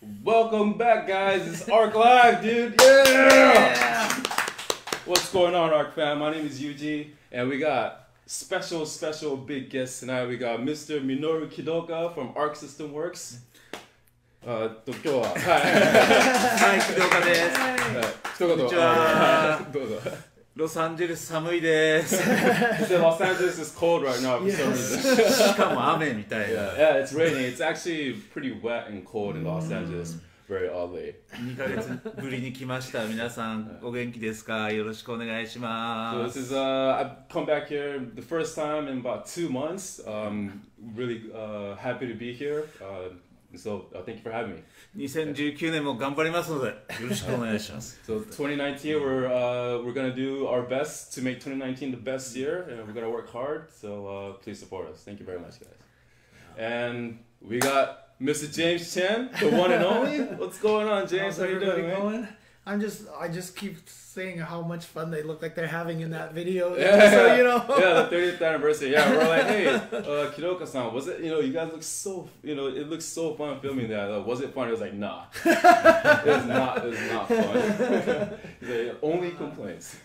Welcome back, guys. It's ArcLive, dude. Yeah! What's going on, Arc fam? My name is Yuji, and we got special big guests tonight. We got Mr. Minoru Kidooka from Arc System Works. 今日ははい、Kidookaです。一言。こんにちは。どうぞ。ロサンゼルス寒いです。Los Angeles is cold right now for some reason. しかも雨みたいな。Yeah, it's raining. It's actually pretty wet and cold in Los Angeles. Very oddly. 2ヶ月ぶりに来ました。皆さんお元気ですか？よろしくお願いしま So す。this is I've come back here the first time in about 2 months. Really happy to be here. So thank you for having me. 2019年も頑張りますのでよろしくお願いします。So 2019, we're gonna do our best to make 2019 the best year, and we're gonna work hard. So please support us. Thank you very much, guys. And we got Mr. James Chen, the one and only. What's going on, James? How you doing, man? I just keep saying how much fun they look like they're having in that video. Yeah, so, you know. Yeah, the 30th anniversary. Yeah, we're like, hey, Kidooka-san, was it? You know, you guys look so. You know, it looks so fun filming that. Was it fun? It was like, nah, it's not. It's not fun. He's like, only complaints.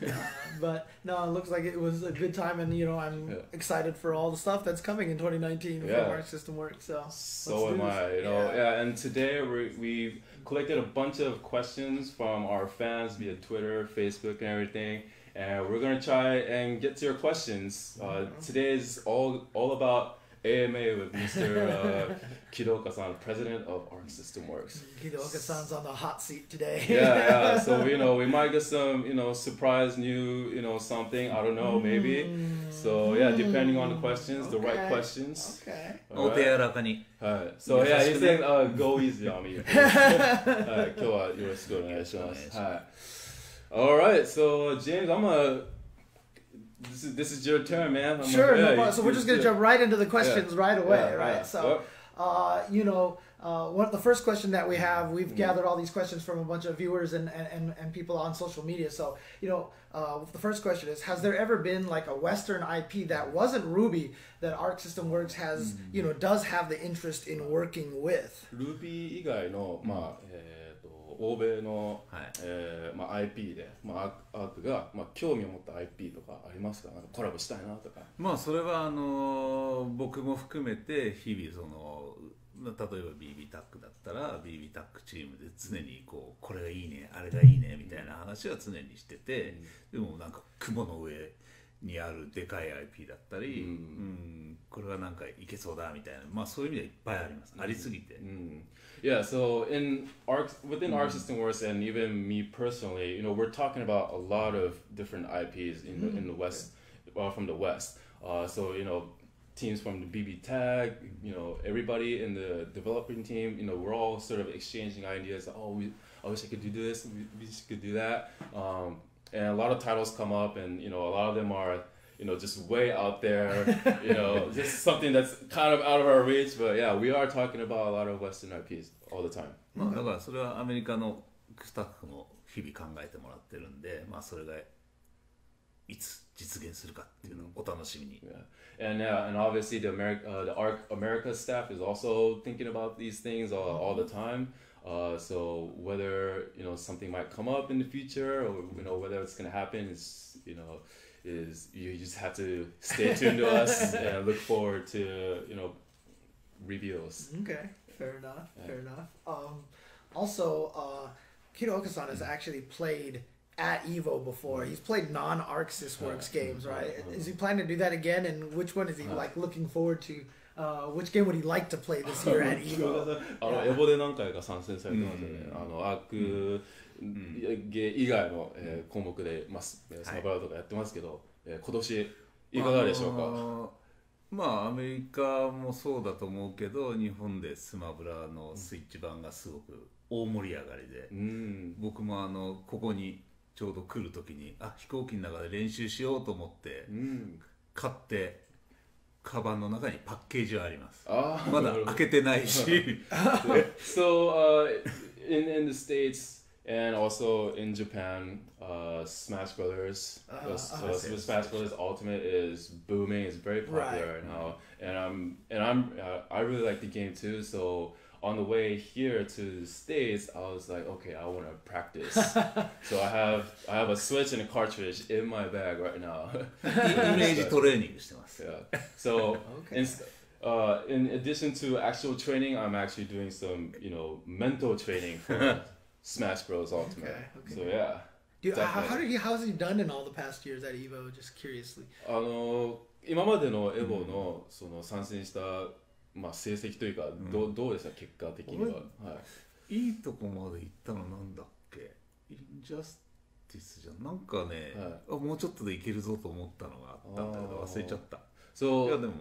But no, it looks like it was a good time, and you know, I'm excited for all the stuff that's coming in 2019 from Arc System Works. So am I. You know, and today we've collected a bunch of questions from our fans via Twitter, Facebook, and everything, and we're gonna try and get to your questions. Today is all about AMA with Mr. Kidooka-san, president of Arc System Works. Kidooka-san's on the hot seat today. Yeah. So you know, we might get some surprise new something. I don't know, maybe. So yeah, depending on the questions, the right questions. Okay. お手柔らかに。So yeah, he's saying go easy on me. 今日はよろしくお願いします。All right, so James, This is your turn, man. Sure, no problem. So we're just gonna jump right into the questions right away, right? So, the first question that we have, we've gathered all these questions from a bunch of viewers and people on social media. So, the first question is: has there ever been like a Western IP that wasn't Ruby that Arc System Works has, does have the interest in working with? Ruby 以外の欧米の、IP で、アークが、興味を持った IP とかありますか？なんかコラボしたいなとか。まあそれは僕も含めて日々例えば BB タックだったら BB タックチームで常にこれがいいねあれがいいねみたいな話は常にしてて、でもなんか雲の上にあるでかい IP だったり、これはなんかいけそうだみたいな、そういう意味ではいっぱいあります。ありすぎて。Yeah, so within Arc System Works, and even me personally, we're talking about a lot of different IPs in the West, from the West. So teams from the BB Tag, everybody in the developing team, we're all sort of exchanging ideas. Oh, I wish I could do this. We could do that. And a lot of titles come up, and a lot of them are just way out there, just something that's kind of out of our reach. But yeah, we are talking about a lot of Western IPs all the time. だからそれはアメリカのスタッフも日々考えてもらってるんで、それがいつ実現するかっていうのをお楽しみに。And obviously the Arc America staff is also thinking about these things all the time. So whether something might come up in the future, or whether it's going to happen is you just have to stay tuned to us and look forward to reveals. Okay, fair enough. Also, Kidooka-san has actually played at Evo before. He's played non-Arc Sys Works games, right? Is he planning to do that again? And which one is he looking forward to? Which game would he like to play this year at Evo? エボで何回か参戦されてますよね。アークゲ以外の項目でスマブラとかやってますけど、今年いかがでしょうか？アメリカもそうだと思うけど、日本でスマブラのスイッチ版がすごく大盛り上がりで、僕もここにちょうど来る時に飛行機の中で練習しようと思って買ってカバンの中にパッケージはあります。まだ開けてないし。So in the States and also in Japan, Smash Brothers, Smash Brothers Ultimate is booming. It's very popular right now, and I really like the game too. So on the way here to the States, I was like, okay, I want to practice. So I have a Switch and a cartridge in my bag right now. イメージトレーニングしてます。 Yeah. So Okay. in addition to actual training, I'm actually doing some, mental training for Smash Bros. Ultimate. Okay. So yeah. How's he done in all the past years at Evo? Just curiously. 今までのエボのその参戦した、成績というか、どうでした結果的には。いいとこまで行ったのなんだっけ、インジャスティスじゃん、なんかね、もうちょっとでいけるぞと思ったのがあったんだけど忘れちゃった。So, いやでも、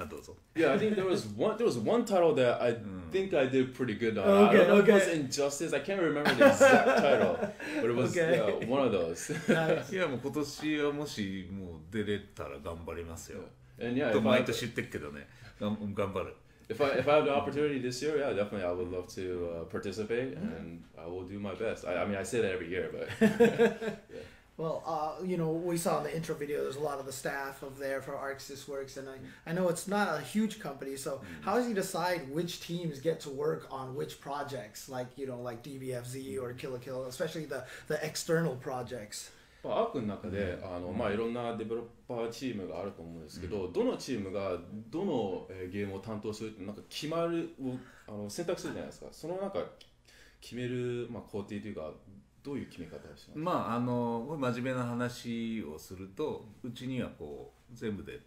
どうぞ。Yeah, I think there was one title that I think I did pretty good on. I don't know if it was Injustice. I can't remember the exact title, but it was one of those. いやもう今年はもしもう出れたら頑張りますよ。And yeah, と毎年言ってるけどね、頑張る。If I have the opportunity this year, yeah, definitely I would love to participate, and I will do my best. I mean, I say that every year, but. Yeah. Well, we saw in the intro video, there's a lot of the staff of there for ArcLive Works, and I know it's not a huge company, so how does he decide which teams get to work on which projects, like DBFZ or Kill la Kill, especially the external projects? アークの中でいろんなデベロッパーチームがあると思うんですけど、どのチームがどのゲームを担当するってなんか決まるを選択するじゃないですか。そのなんか決める工程というかどういう決め方をします？真面目な話をすると、うちにはこう全部で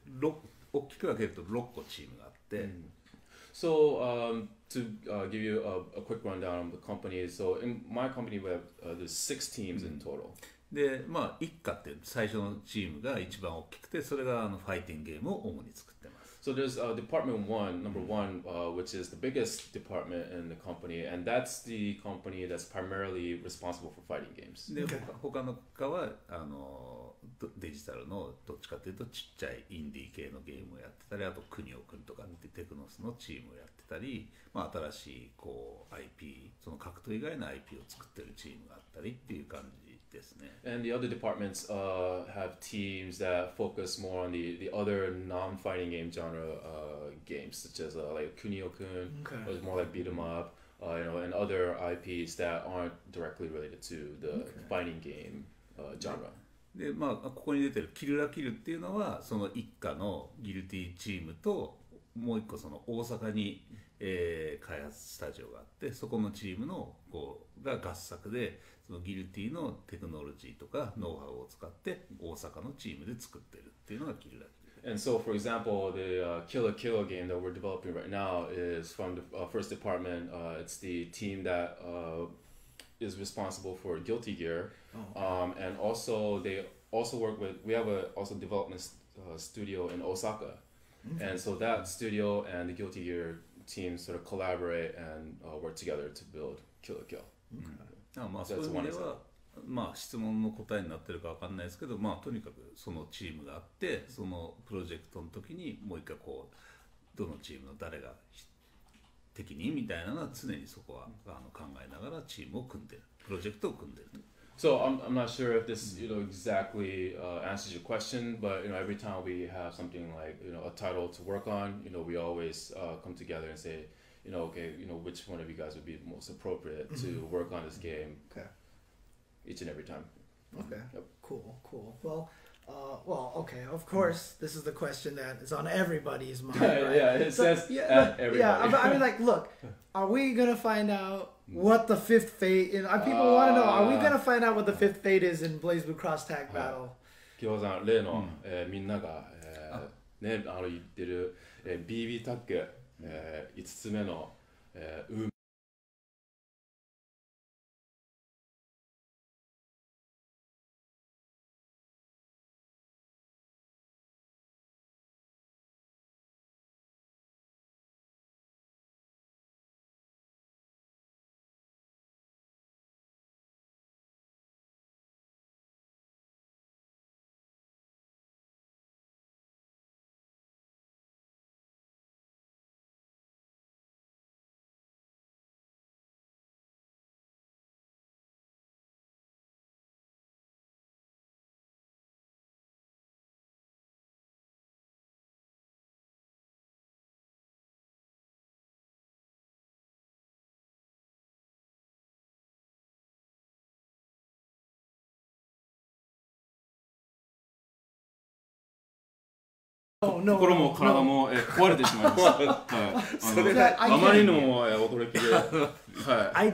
大きく分けると6個チームがあって。So to give you a quick rundown of the company, so in my company we have there's 6 teams in total. で、一家って最初のチームが一番大きくて、それがファイティングゲームを主に作ってます。So there's Department 1, number 1, which is the biggest department in the company, and that's the company that's primarily responsible for fighting games. で、他の課はデジタルのどっちかというとちっちゃいインディー系のゲームをやってたり、あとクニオくんとかテクノスのチームをやってたり、新しいIP、その格闘以外の IP を作ってるチームがあったりっていう感じですね。And the other departments have teams that focus more on the other non-fighting game genre games, such as like Kunio-kun, or more like beat 'em up, and other IPs that aren't directly related to the fighting game genre. で、ここに出てるキルラキルっていうのはその一家のギルティチームともう一個その大阪に、開発スタジオがあって、そこのチームのが合作でそのギルティのテクノロジーとかノウハウを使って大阪のチームで作ってるっていうのがキルラキル。And so, for example, the Kill la Kill game that we're developing right now is from the first department. It's the team that is responsible for Guilty Gear, and also they also work with. We have a also development studio in Osaka, and so that studio and the Guilty Gear team sort of collaborate and work together to build Kill la Kill. そういう意味では、質問の答えになってるかわかんないですけど、とにかくそのチームがあって、そのプロジェクトの時にもう一回どのチームの誰が適任みたいなのは常にそこは考えながらチームを組んでる、プロジェクトを組んでると。So I'm not sure if this exactly answers your question, but every time we have something like a title to work on, we always come together and say, okay, which one of you guys would be most appropriate to work on this game. Each and every time. Okay. Yep. Cool. Well, okay. Of course, this is the question that is on everybody's mind. Right? Yeah, it says everybody. Yeah, I mean, look, are we gonna find out what the fifth fate? People want to know. Are we gonna find out what the fifth fate is in Blaze Blue Cross Tag Battle? 今日さん例のみんなが言ってる BB タッグ5つ目の運心も体も壊れてしまいました。はい。あまりにも驚きで。はい。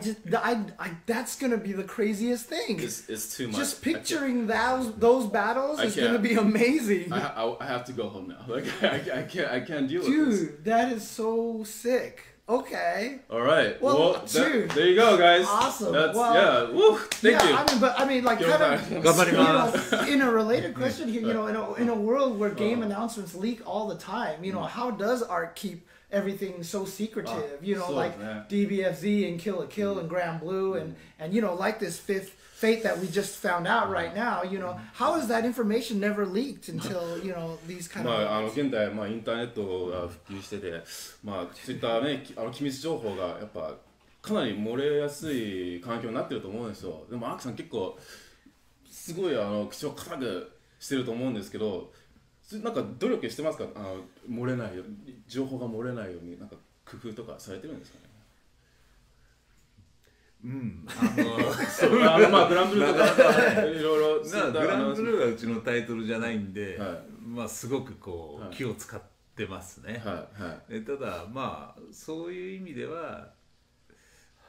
That's gonna be the craziest thing. It's too much. Just picturing those battles is gonna be amazing. I have to go home now. Like I can't deal with this. Dude, that is so sick. Okay. All right. Well, dude, there you go, guys. Awesome. Yeah. Woo. Thank you. I mean, like, kind of, in a related question here, in a world where game announcements leak all the time, how does Arc keep everything so secretive? Like DBFZ and Kill la Kill and Grand Blue and like this fifth Fate that we just found out right now, how is that information never leaked until, these kind of... 現代、インターネットが普及してて、そういったね、機密情報がやっぱかなり漏れやすい環境になってると思うんですよ。でもアークさん結構すごい口を固くしてると思うんですけど、なんか努力してますか？漏れないように、情報が漏れないようになんか工夫とかされてるんですかね？グランブルーとかいろいろグランブルーはうちのタイトルじゃないんで、すごくこう気を使ってますね。ただそういう意味では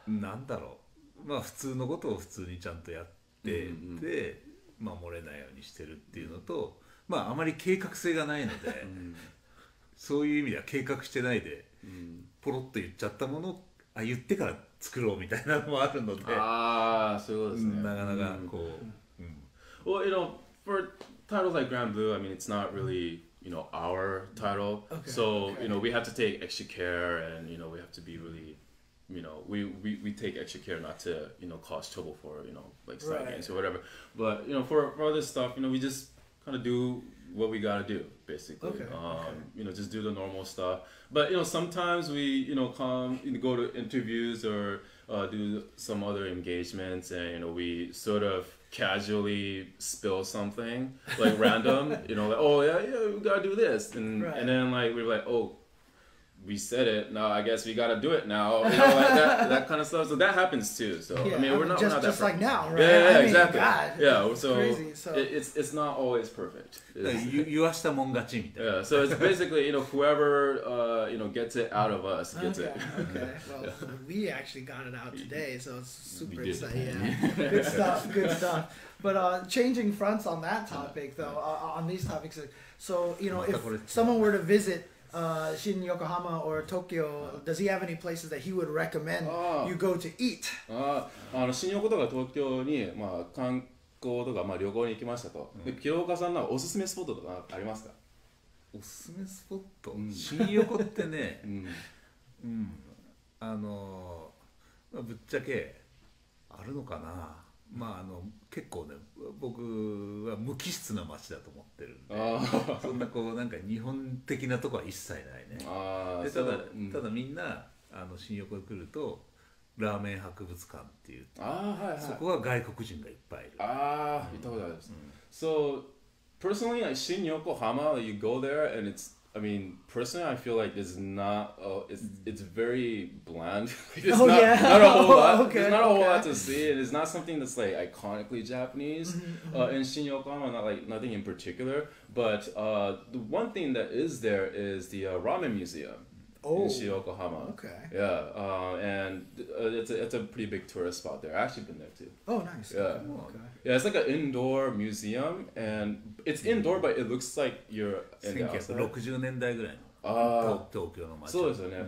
なんだろう、普通のことを普通にちゃんとやってで、漏れないようにしてるっていうのと、あまり計画性がないので、そういう意味では計画してないでポロッと言っちゃったものを言ってから作ろうみたいなのもあるので、そういうことですね。なかなかこう。Well, for titles like Grand Blue, I mean, it's not really, our title. So, we have to take extra care, and we have to be really, we take extra care not to, cause trouble for, like side games or whatever. But for other stuff, we just kind of do what we gotta do, basically. Just do the normal stuff. But sometimes we come go to interviews or do some other engagements, and we sort of casually spill something like random, like, oh yeah, we gotta do this, and then like we're like, oh, we said it, now I guess we gotta do it now, like that kind of stuff. So that happens too. So I mean, we're not just like now, right? Yeah, exactly. God, so crazy, so it's not always perfect. 言わしたもん勝ちみたいな。Yeah, so it's basically whoever gets it out of us gets it. Okay. Well, we actually got it out today, so it's super exciting. Yeah. Good stuff. But changing fronts on that topic, though, on these topics, so if someone were to visit Shin Yokohama or Tokyo, does he have any places that he would recommend you go to eat? 新横とか東京に観光とか旅行に行きましたと。広岡さんのおすすめスポットとかありますか？おすすめスポット？新横ってね、ぶっちゃけあるのかな。結構ね、僕は無機質な街だと思ってるんで、そんななんか日本的なとこは一切ないね。でただみんな新横に来るとラーメン博物館っていう、そこは外国人がいっぱいいる。行ったことあります。So personally, like Shin Yokohama, you go there and I mean, personally, I feel like it's not. It's very bland. It's not a whole lot. There's not a whole lot to see, and it's not something that's like iconically Japanese. In Shin Yokohama, nothing in particular. But the one thing that is there is the ramen museum in Shin Yokohama. And it's a pretty big tourist spot there. I've actually been there too. Oh, nice. Yeah, it's like an indoor museum, and it's indoor, but it looks like you're in the outside. 1960年代ぐらいの東京の街。そうですよね。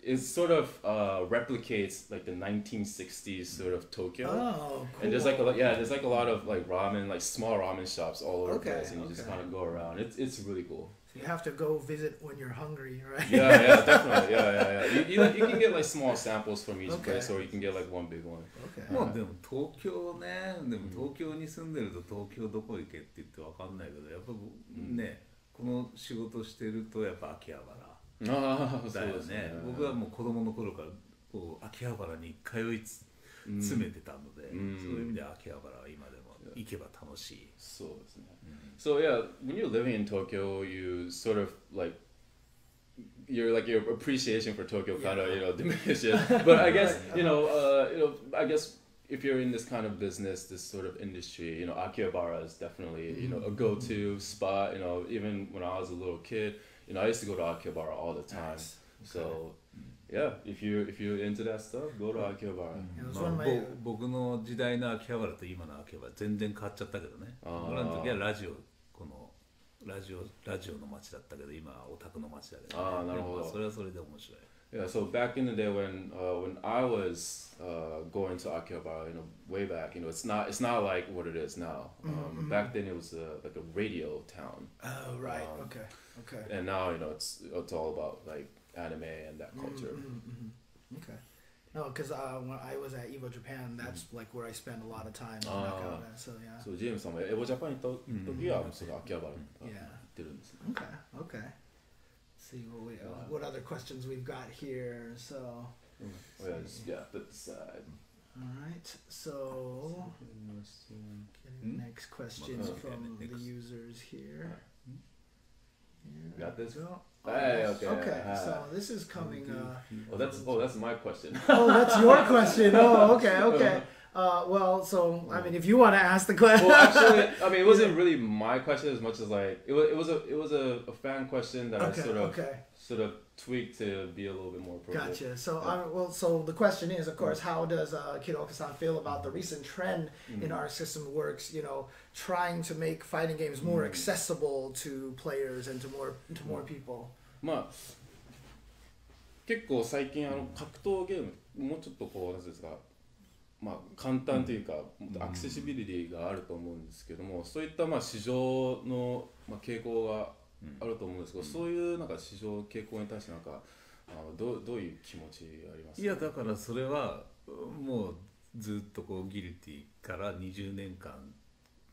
it sort of replicates like the 1960s sort of Tokyo. Oh, cool. And there's like a lot of like ramen, like small ramen shops all over the place, and you just kind of go around. It's really cool. You have to go visit when you're hungry, right? Yeah, definitely. You can get like small samples from each place, or you can get like one big one. でも東京ね、東京に住んでると東京どこ行けって言ってわかんないけど、やっぱね、この仕事してるとやっぱ秋葉原だよね。僕はもう子供の頃から秋葉原に通い詰めてたので、そういう意味で秋葉原は今でも行けば楽しい。そうですね。So yeah, when you're living in Tokyo, you sort of like your appreciation for Tokyo kind of diminishes. But I guess I guess if you're in this kind of business, this sort of industry, Akihabara is definitely, a go-to spot. Even when I was a little kid, I used to go to Akihabara all the time. Nice. So, yeah, if you're into that stuff, go to Akihabara. 僕の時代の秋葉原と今の秋葉原全然変わっちゃったけどね。僕らの時はラジオの街だったけど、今はオタクの街だけど、ね。なるほど。それはそれで面白い。Yeah, so back in the day when I was going to Akihabara, way back, it's not like what it is now. Back then it was like a radio town. Oh right, okay. And now it's all about like anime and that culture. Okay. No, because when I was at Evo Japan, that's like where I spent a lot of time. So yeah. So James さんもエボジャパンに行った時はその秋葉原に行ってるんですね。Okay. See what other questions we've got here. So. Put this side. All right. So. Next questions from the users here. Got this? Okay. So this is coming. That's my question. Oh, that's your question. Oh, okay. Well, so I mean, if you want to ask the question. Well, actually, I mean, it wasn't really my question as much as like it was a fan question that I sort of tweaked to be a little bit more appropriate. Gotcha. So so the question is, of course, how does Kidooka-san feel about the recent trend in Arc System Works? Trying to make fighting games more accessible to players and to more people. まあ結構最近格闘ゲームもうちょっとこうなんですか。簡単というか、アクセシビリティがあると思うんですけども、そういった市場の傾向があると思うんですけど、そういうなんか市場傾向に対してなんかどういう気持ちありますか？いやだからそれはもうずっとギルティから20年間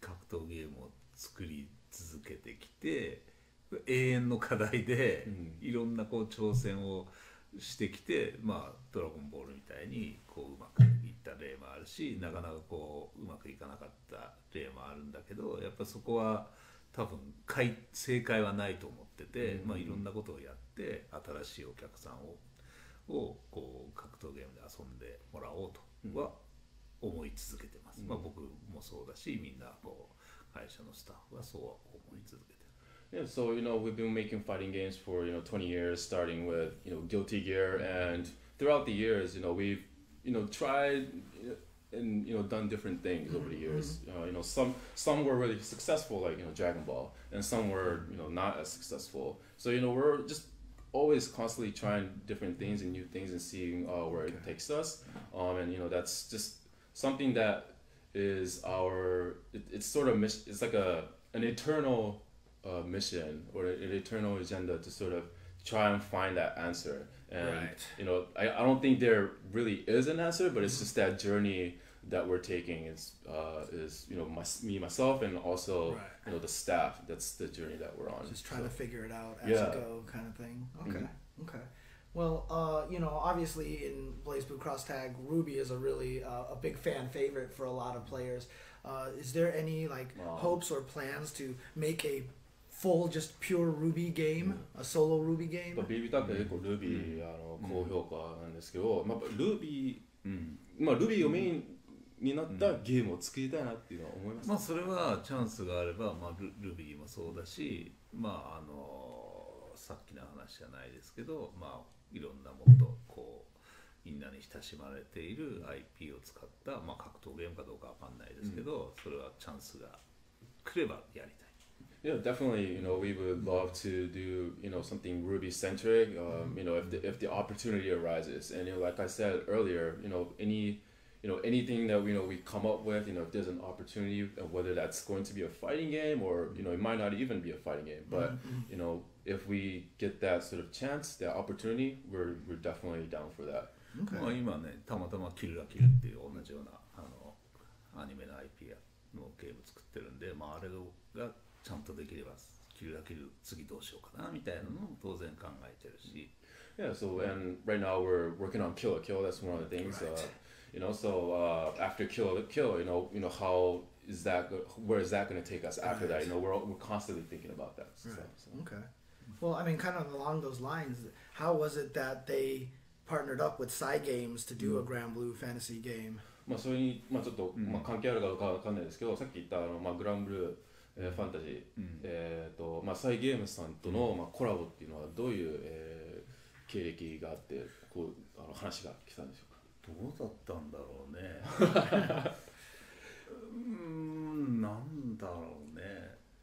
格闘ゲームを作り続けてきて、永遠の課題でいろんな挑戦をしてきて、ドラゴンボールみたいにうまくいった例もあるし、なかなかうまくいかなかった例もあるんだけど、やっぱそこは多分正解はないと思ってて、いろんなことをやって新しいお客さんを格闘ゲームで遊んでもらおうとは思い続けてます。僕もそうだし、みんな会社のスタッフはそう思い続けてる。Yeah, so we've been making fighting games for 20 years, starting with Guilty Gear, and throughout the years, we've tried and done different things over the years. Some were really successful, like Dragon Ball, and some were not as successful. So we're just always constantly trying different things and new things and seeing where it takes us. And that's just something that is it's sort of it's like an eternal mission or an eternal agenda to sort of try and find that answer. And I don't think there really is an answer, but it's just that journey that we're taking is myself and also the staff. That's the journey that we're on. Just trying to figure it out as you go, kind of thing. Okay. Well, obviously in Blaze Blue Cross Tag, Ruby is a really a big fan favorite for a lot of players. Is there any hopes or plans to make a full, just pure Ruby game, a solo Ruby game? BB タックは結構 Ruby 高評価なんですけど、Ruby をメインになったゲームを作りたいなっていうのは思います。それはチャンスがあれば、Ruby もそうだし、さっきの話じゃないですけど、いろんなもっとみんなに親しまれている IP を使った、格闘ゲームかどうかわかんないですけど、それはチャンスが来ればやりたい。Yeah, definitely. We would love to do something Ruby centric. If the opportunity arises, and like I said earlier, anything that we come up with, if there's an opportunity, whether that's going to be a fighting game or it might not even be a fighting game, but if we get that sort of chance, that opportunity, we're definitely down for that. 今ね、たまたまキルラキルっていう同じようなアニメの IP のゲーム作ってるんで、あれがちゃんとできればキルラキル次どうしようかなみたいなのも当然考えてるし。Yeah, so and right now we're working on Kill la Kill. That's one of the things. So after Kill la Kill, how is that? Where is that going to take us after that? We're constantly thinking about that. Right. So. Okay. Well, I mean, kind of along those lines, how was it that they partnered up with Psy Games to do a Grand Blue Fantasy game. まあそれにちょっと関係あるかどうかわかんないですけど、さっき言ったグランブルー、ファンタジー、サイゲームズさんとのコラボっていうのはどういう経歴があってこう話が来たんでしょうか。どうだったんだろうね。なんだろうね。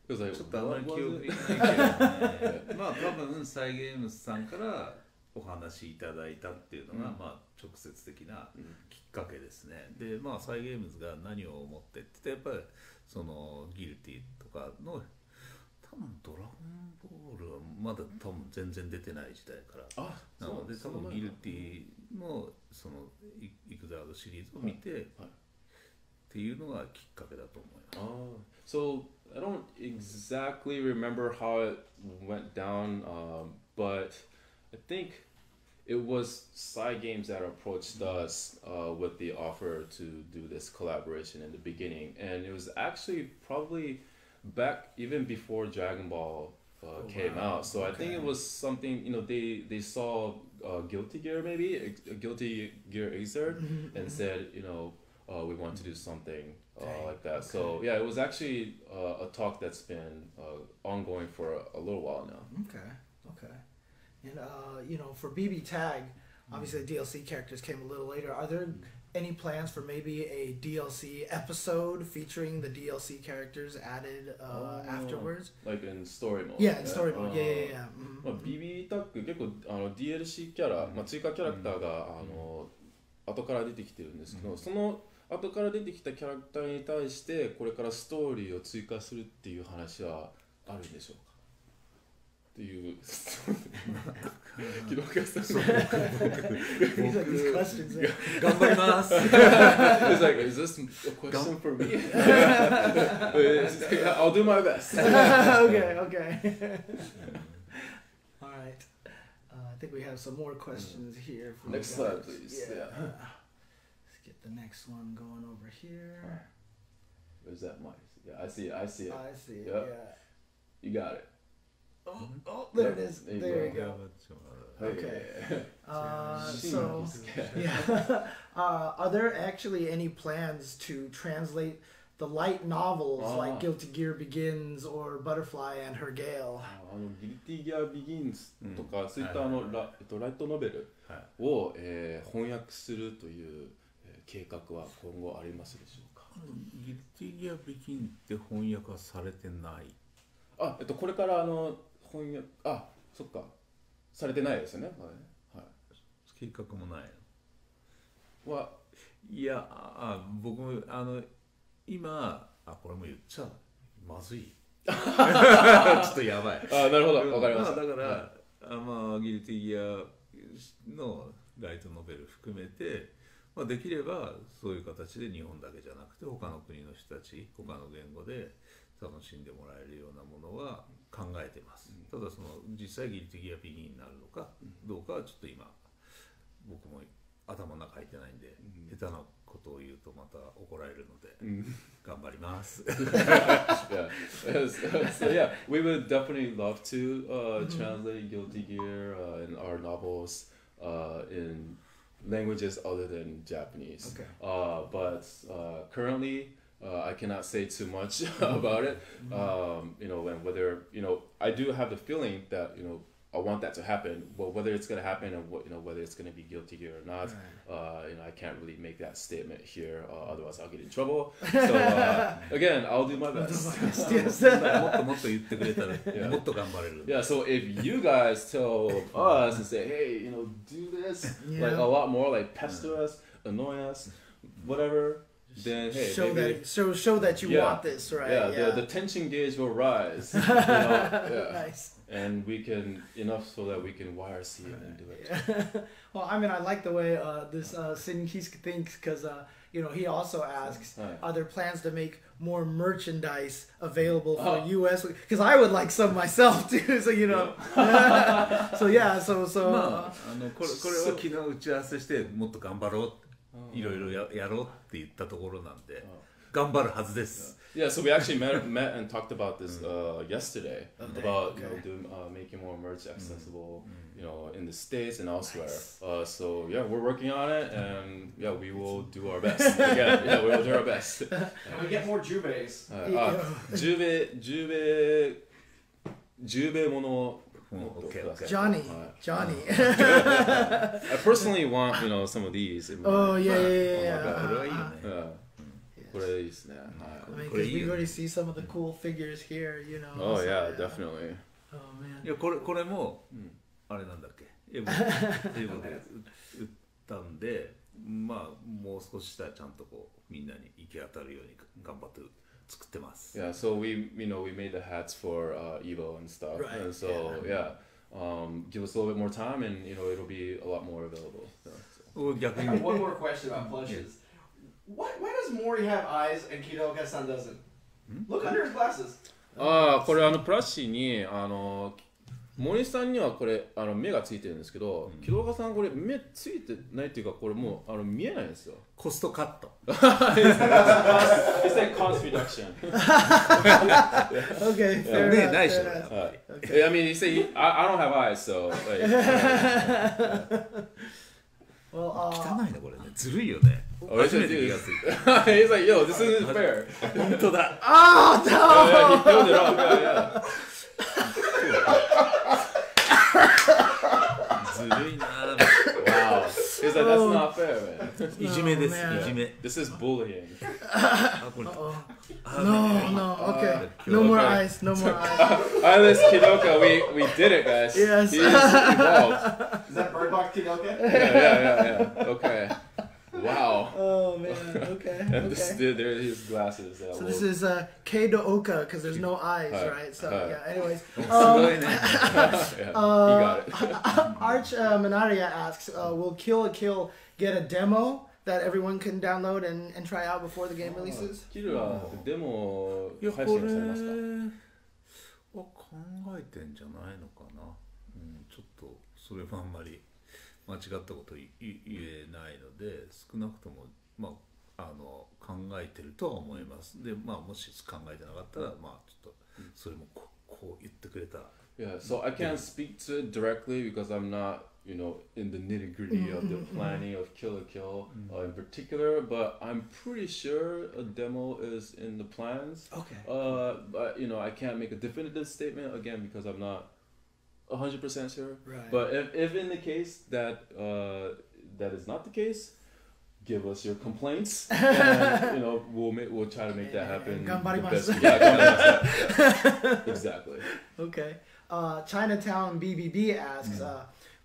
ちょっとあんまり記憶にないけどね。まあ多分サイゲームズさんからお話いただいたっていうのが、直接的なきっかけですね。でサイゲームズが何を思ってってやっぱりそのギルティとかの多分ドラゴンボールはまだ多分全然出てない時代からなので多分ギルティのそのイクザードシリーズを見てっていうのがきっかけだと思います。So I don't exactly remember how it went down, but I think it was Psy Games that approached us with the offer to do this collaboration in the beginning, and it was actually probably back even before Dragon Ball came out. So I think it was something, they saw Guilty Gear, maybe Guilty Gear Xrd, and said, we want to do something like that. So yeah, it was actually a talk that's been ongoing for a little while now. Okay. And for BB Tag, obviously the DLC characters came a little later. Are there any plans for maybe a DLC episode featuring the DLC characters added afterwards? Like in story mode? Yeah, in story mode. Yeah. BB タッグ結構DLC キャラ、追加キャラクターが後から出てきてるんですけど、その後から出てきたキャラクターに対してこれからストーリーを追加するっていう話はあるんでしょうかっていう木戸川さん頑張ります。 It's like, is this a question for me? I'll do my best. Okay. All right. I think we have some more questions here. Next slide, please. Yeah. Let's get the next one going over here. Where's that mic? Yeah, I see it. I see it. Yep. Yeah. You got it. Oh, there it is. There you go. Okay. So, are there actually any plans to translate the light novels like Guilty Gear Begins or Butterfly and Her Gale? Guilty Gear Begins とかそういったライトノベルを翻訳するという計画は今後ありますでしょうか。ギルティギアビギンって翻訳はされてない。これから翻訳そっかされてないですよね。はい。計画もないの。いや僕も今これも言っちゃまずい。ちょっとやばい。なるほど、わかりました。だから、ギルティギアのライトノベル含めて、できればそういう形で日本だけじゃなくて他の国の人たち、他の言語で楽しんでもらえるようなものは考えてます。ただ実際ギルティギアビギンになるのかどうかはちょっと今僕も頭の中入ってないんで、下手なことを言うとまた怒られるので、頑張ります。So yeah, we would definitely love to translate Guilty Gear and our novels in languages other than Japanese. Okay. But currently, I cannot say too much about it. And whether I do have the feeling that I want that to happen, but whether it's going to happen and whether it's going to be Guilty Gear or not, I can't really make that statement here. Otherwise, I'll get in trouble. So again, I'll do my best. もっともっと言ってくれたらもっと頑張れる。Yeah. So if you guys tell us and say, hey, do this, like a lot more, like pester us, annoy us, whatever. Then hey, show that you want this, right? Yeah, the tension gauge will rise. Nice. And we can enough so that we can YRC it and do it. Well, I mean, I like the way this Sin Kisk thinks because he also asks, are there plans to make more merchandise available for US? Because I would like some myself too. So so yeah, so これは昨日打ち合わせしてもっと頑張ろう。いろいろやろうって言ったところなんで、頑張るはずです。Yeah, so we actually met and talked about this yesterday about making more merch accessible, in the States and elsewhere. So yeah, we're working on it, and yeah, we will do our best. Again, yeah, we will do our best. And we get more Jubes. Jube mono. Johnny. I personally want, some of these. Oh yeah. これはいいよね。これいいですね。I mean, because we already see some of the cool figures here, Oh so, yeah, definitely. Oh man. いやこれもあれなんだっけ、英語で売ったんで、まあもう少ししたらちゃんとこうみんなに行き当たるように頑張って作ってます。Yeah, so we made the hats for Evo and stuff, right. And so give us a little bit more time, and it'll be a lot more available. So.逆 I に have one more question about plushes. Why does Mori have eyes and Kidooka-san doesn't? Look under his glasses. これプラッシーに森さんにはこれ目がついてるんですけど、木戸岡さんこれ目ついてないっていうかこれもう見えないんですよ。コストカット。It's like cost reduction. Okay, fair 目 enough. ないし fair ょ。 enough. I mean, you say I don't have eyes, so like. Well, 汚いねこれね。ずるいよね。初めて気がついた。He's like, yo, this isn't fair. 本当だ。oh no! Yeah, he filled it up. Yeah. ずるいな。 Wow. He's like, that's not fair, man. いじめです。 man. いじめ。 This is bullying. あこれ。 No, okay. No more eyes, no more eyes. Eyeless Kidooka, we did it, guys. Yes. He's evolved. Is that Bird Box Kidooka? Yeah. Okay. Wow. Oh man, okay. And this Okay. there are his glasses. So this is Kidooka because there's no eyes, right? So yeah. Anyways, すごいね。 Yeah, he got it. Arch Manaria asks, will Kill a Kill get a demo that everyone can download and try out before the game releases? キルはデモいやこ配れ信されますか？は考えてんじゃないのかな。ちょっとそれもあんまり間違ったこと言えないので、少なくとも考えてるとは思います。でもし考えてなかったらちょっとそれもこう言ってくれたら。Yeah, so I can't speak to it directly because I'm not, in the nitty-gritty of the planning of Kill la Kill in particular, but I'm pretty sure a demo is in the plans. Okay. But I can't make a definitive statement again because I'm not 100% sure. Right. But if in the case that that is not the case, give us your complaints, and we'll try to make that happen. Ganbarimasu. Yeah, exactly. Okay. Chinatown BBB asks,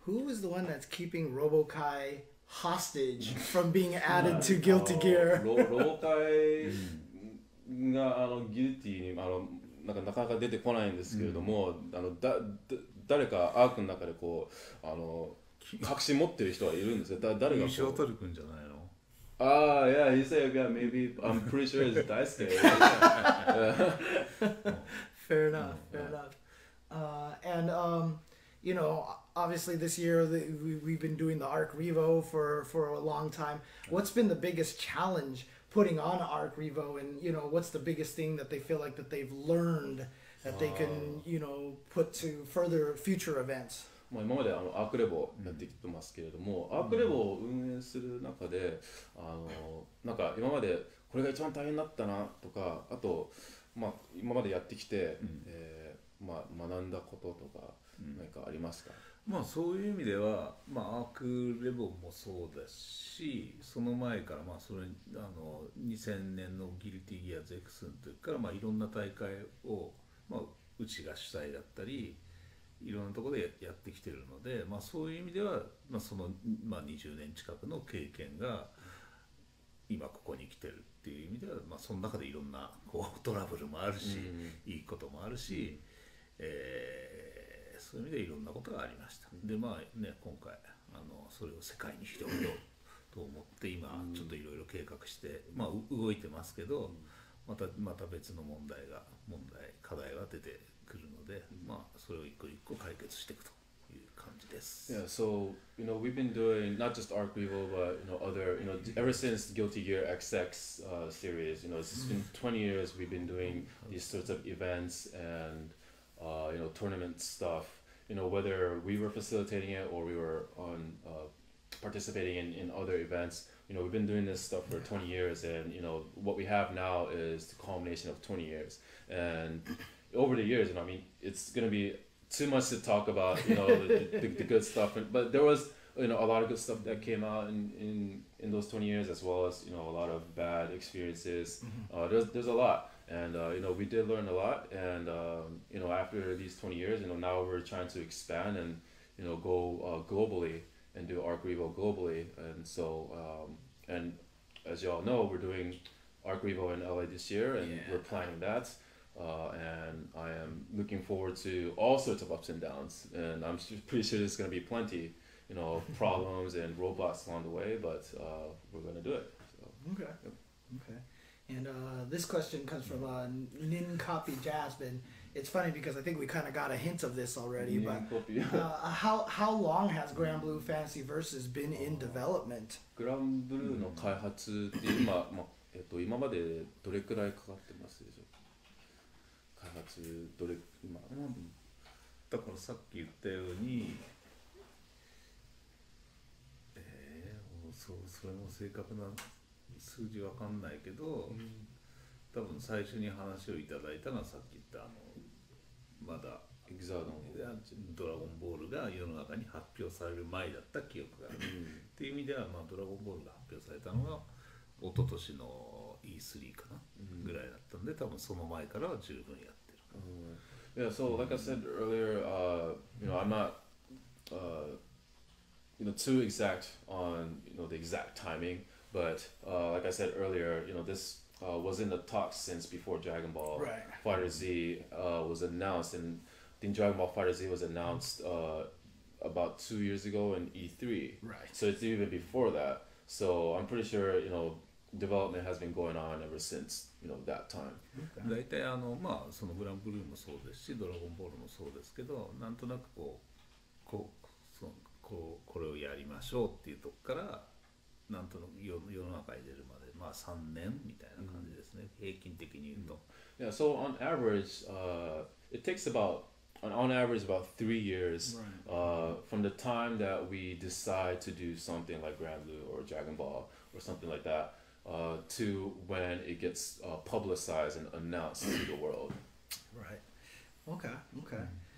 who is the one that's keeping Robokai hostage from being added to Guilty Gear? ロボ会がギルティになかなか出てこないんですけれども、誰かアークの中でこう隠し持ってる人はいるんですよ。誰が優勝取るくんじゃないの？Yeah, he said, yeah, maybe. I'm pretty sure it's Daisuke. Fair enough. And obviously this year we've been doing the Arc Revo for a long time. What's been the biggest challenge putting on Arc Revo, and what's the biggest thing that they feel like that they've learned that they can put to further future events? 今までアークレボやってきてますけれども、アークレボを運営する中でなんか今までこれが一番大変だったなとか、あと今までやってきて、学んだこととか何かありますか？そういう意味では、アークレボもそうだし、その前からそれ2000年のギルティギアゼクスンというからいろんな大会をうちが主催だったりいろんなところでやってきてるので、そういう意味では、その20年近くの経験が今ここに来てるっていう意味では、その中でいろんなトラブルもあるし、いいこともあるし、そういう意味でいろんなことがありました。で今それを世界に広げようと思って今ちょっといろいろ計画して動いてますけど、また別の課題が出てくるので、それを一個一個解決していくといいう感じです。Yeah, so we've been doing not just ArcLive, but other ever since Guilty Gear XX series. It's been 20 years we've been doing these sorts of events and tournament stuff. Whether we were facilitating it or we were on participating in other events. We've been doing this stuff for 20 years, and what we have now is the culmination of 20 years. And over the years, I mean, it's gonna be too much to talk about, the good stuff. But there was, a lot of good stuff that came out in those 20 years, as well as a lot of bad experiences. There's a lot, and we did learn a lot. And after these 20 years, now we're trying to expand and go globally and do ArcRevo globally. And so and as y'all know, we're doing ArcRevo in LA this year, and we're planning that. And I am looking forward to all sorts of ups and downs, and I'm pretty sure there's going to be plenty, problems and roadblocks along the way, but we're going to do it. So. Okay. Okay. And this question comes from Nin Copy Jasmine. It's funny because I think we kind of got a hint of this already, but how long has Grand Blue Fantasy Versus been in development? グランブルーの開発って今までどれくらいかかってますでしょうか。開発今だからさっき言ったように、それも正確な数字わかんないけど、多分最初に話をいただいたのはさっき言ったまだドラゴンボールが世の中に発表される前だった記憶がある、っていう意味では、ドラゴンボールが発表されたのが一昨年の E3 かな、ぐらいだったんで、多分その前からは十分やってる。Yeah, so like I said earlier, I'm not too exact on the exact timing, but like I said earlier, this was in the talks since before Dragon Ball Fighter Z was announced, and I think Dragon Ball Fighter Z was announced about 2 years ago in E3. Right. So it's even before that. So I'm pretty sure development has been going on ever since that time. だいたいそのグランブルーもそうですし、ドラゴンボールもそうですけど、なんとなくこれをやりましょうっていうとこからなんとなく世の中に出るまで3年みたいな感じですね。平均的に言うと。Yeah, so on average, it takes on average about 3 years from the time that we decide to do something like Grand Blue or Dragon Ball or something like that to when it gets publicized and announced to the world. Right. Okay.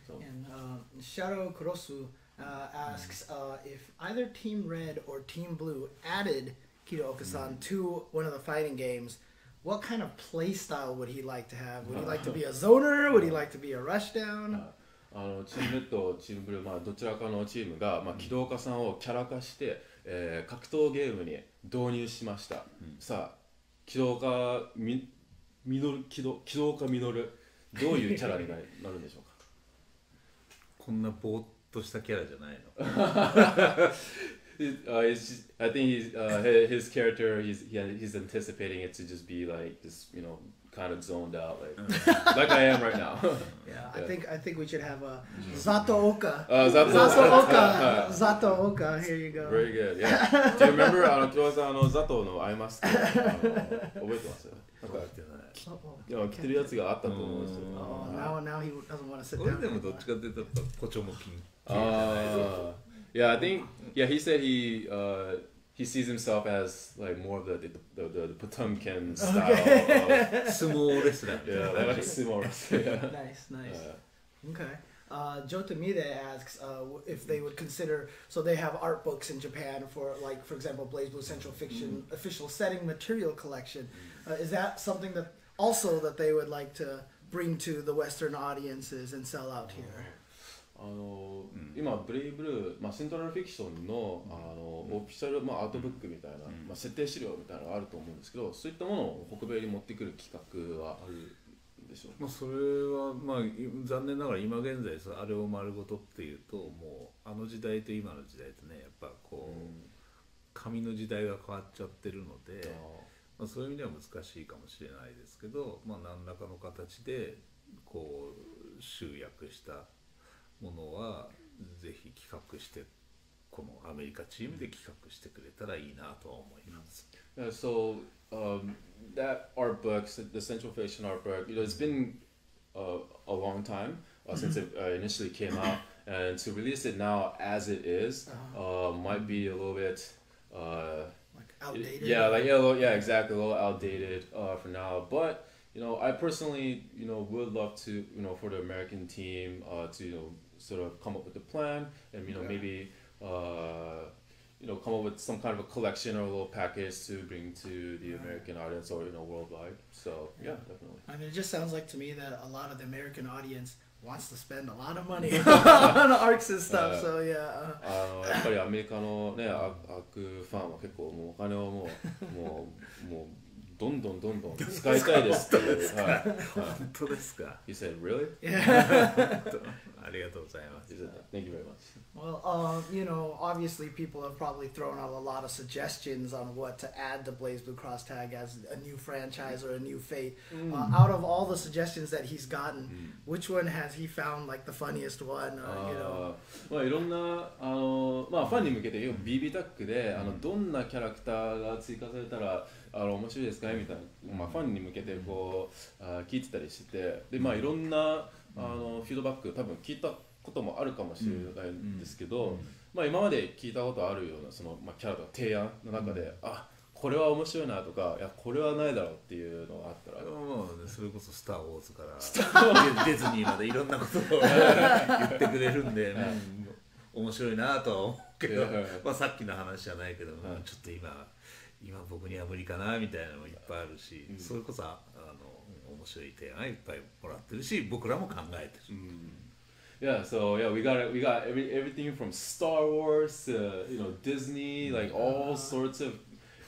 And Shadow Kurosu asks if either Team Red or Team Blue added Kidooka-san to one of the fighting games, what kind of play style would he like to have? Would he like to be a zoner? Would he like to be a rushdown? チームレッド、チームブルー、どちらかのチームが、機動家さんをキャラ化して、格闘ゲームに導入しました。さあ、機動家ミノル、どういうキャラになるんでしょうか。こんなぼーっとしたキャラじゃないの。I think his character, he's anticipating it to just be like this, kind of zoned out, like I am right now. Yeah, I think we should have a Zato Oka. Zato Oka. Here you go. Very good. Yeah. Do you remember? 今日さザトのアイマスク覚えてます？着てるやつがあったと思うんですよ。Now he doesn't want to sit 俺 down. でもどっちかっていうとポチョモキン。Yeah, I think he said he sees himself as like more of the Potemkin style. Sumo wrestler. Yeah, like a sumo wrestler. Yeah. Nice. Okay. Jotamide asks if they would consider, so they have art books in Japan for, like, for example, Blaze Blue Central Fiction official setting material collection. Is that something that they would like to bring to the Western audiences and sell out here? 今ブレイブルー、セントラルフィクションの、オフィシャル、アートブックみたいな、設定資料みたいなのがあると思うんですけど、そういったものを北米に持ってくる企画はあるんでしょうか。それは残念ながら今現在あれを丸ごとっていうと、もうあの時代と今の時代とね、やっぱ紙の時代が変わっちゃってるので、そういう意味では難しいかもしれないですけど、何らかの形で集約したものはぜひ企画してこのアメリカチームで企画してくれたらいいなとは思います。Yeah, so that art book, the Central Fiction art book, it's been a long time since it initially came out, and to release it now as it is might be a little bit like outdated. Yeah, exactly, a little outdated for now. But I personally, would love to, for the American team to sort of come up with a plan and maybe come up with some kind of a collection or a little package to bring to the American audience or worldwide. So yeah, definitely. I mean, it just sounds like to me that a lot of the American audience wants to spend a lot of money on ArcSys stuff. So yeah. やっぱりアメリカのねアークファンは結構もうお金をもうどんどん使いたいですっていう。本当ですか。He said, really? Yeah. ありがとうございます。He said, thank you very much. Well, obviously people have probably thrown out a lot of suggestions on what to add to Blaze Blue Cross Tag as a new franchise or a new fate. Out of all the suggestions that he's gotten, which one has he found like the funniest one? まあいろんなまあファンに向けてBBタックでどんなキャラクターが追加されたら面白いですかねみたいな、まあ、ファンに向けてこう聞いてたりしてて、でまあいろんなフィードバック多分聞いたこともあるかもしれないんですけど、まあ今まで聞いたことあるようなまあ、キャラとか提案の中で、これは面白いなとか、いやこれはないだろうっていうのがあったら、もうそれこそスター・ウォーズからディズニーまでいろんなことを言ってくれるんで、面白いなとは思うけど、まあさっきの話じゃないけど、ちょっと今僕には無理かなみたいなのもいっぱいあるし、それこそ面白い提案いっぱいもらってるし、僕らも考えてる。Yeah, so yeah, we got everything from Star Wars to Disney, like all sorts of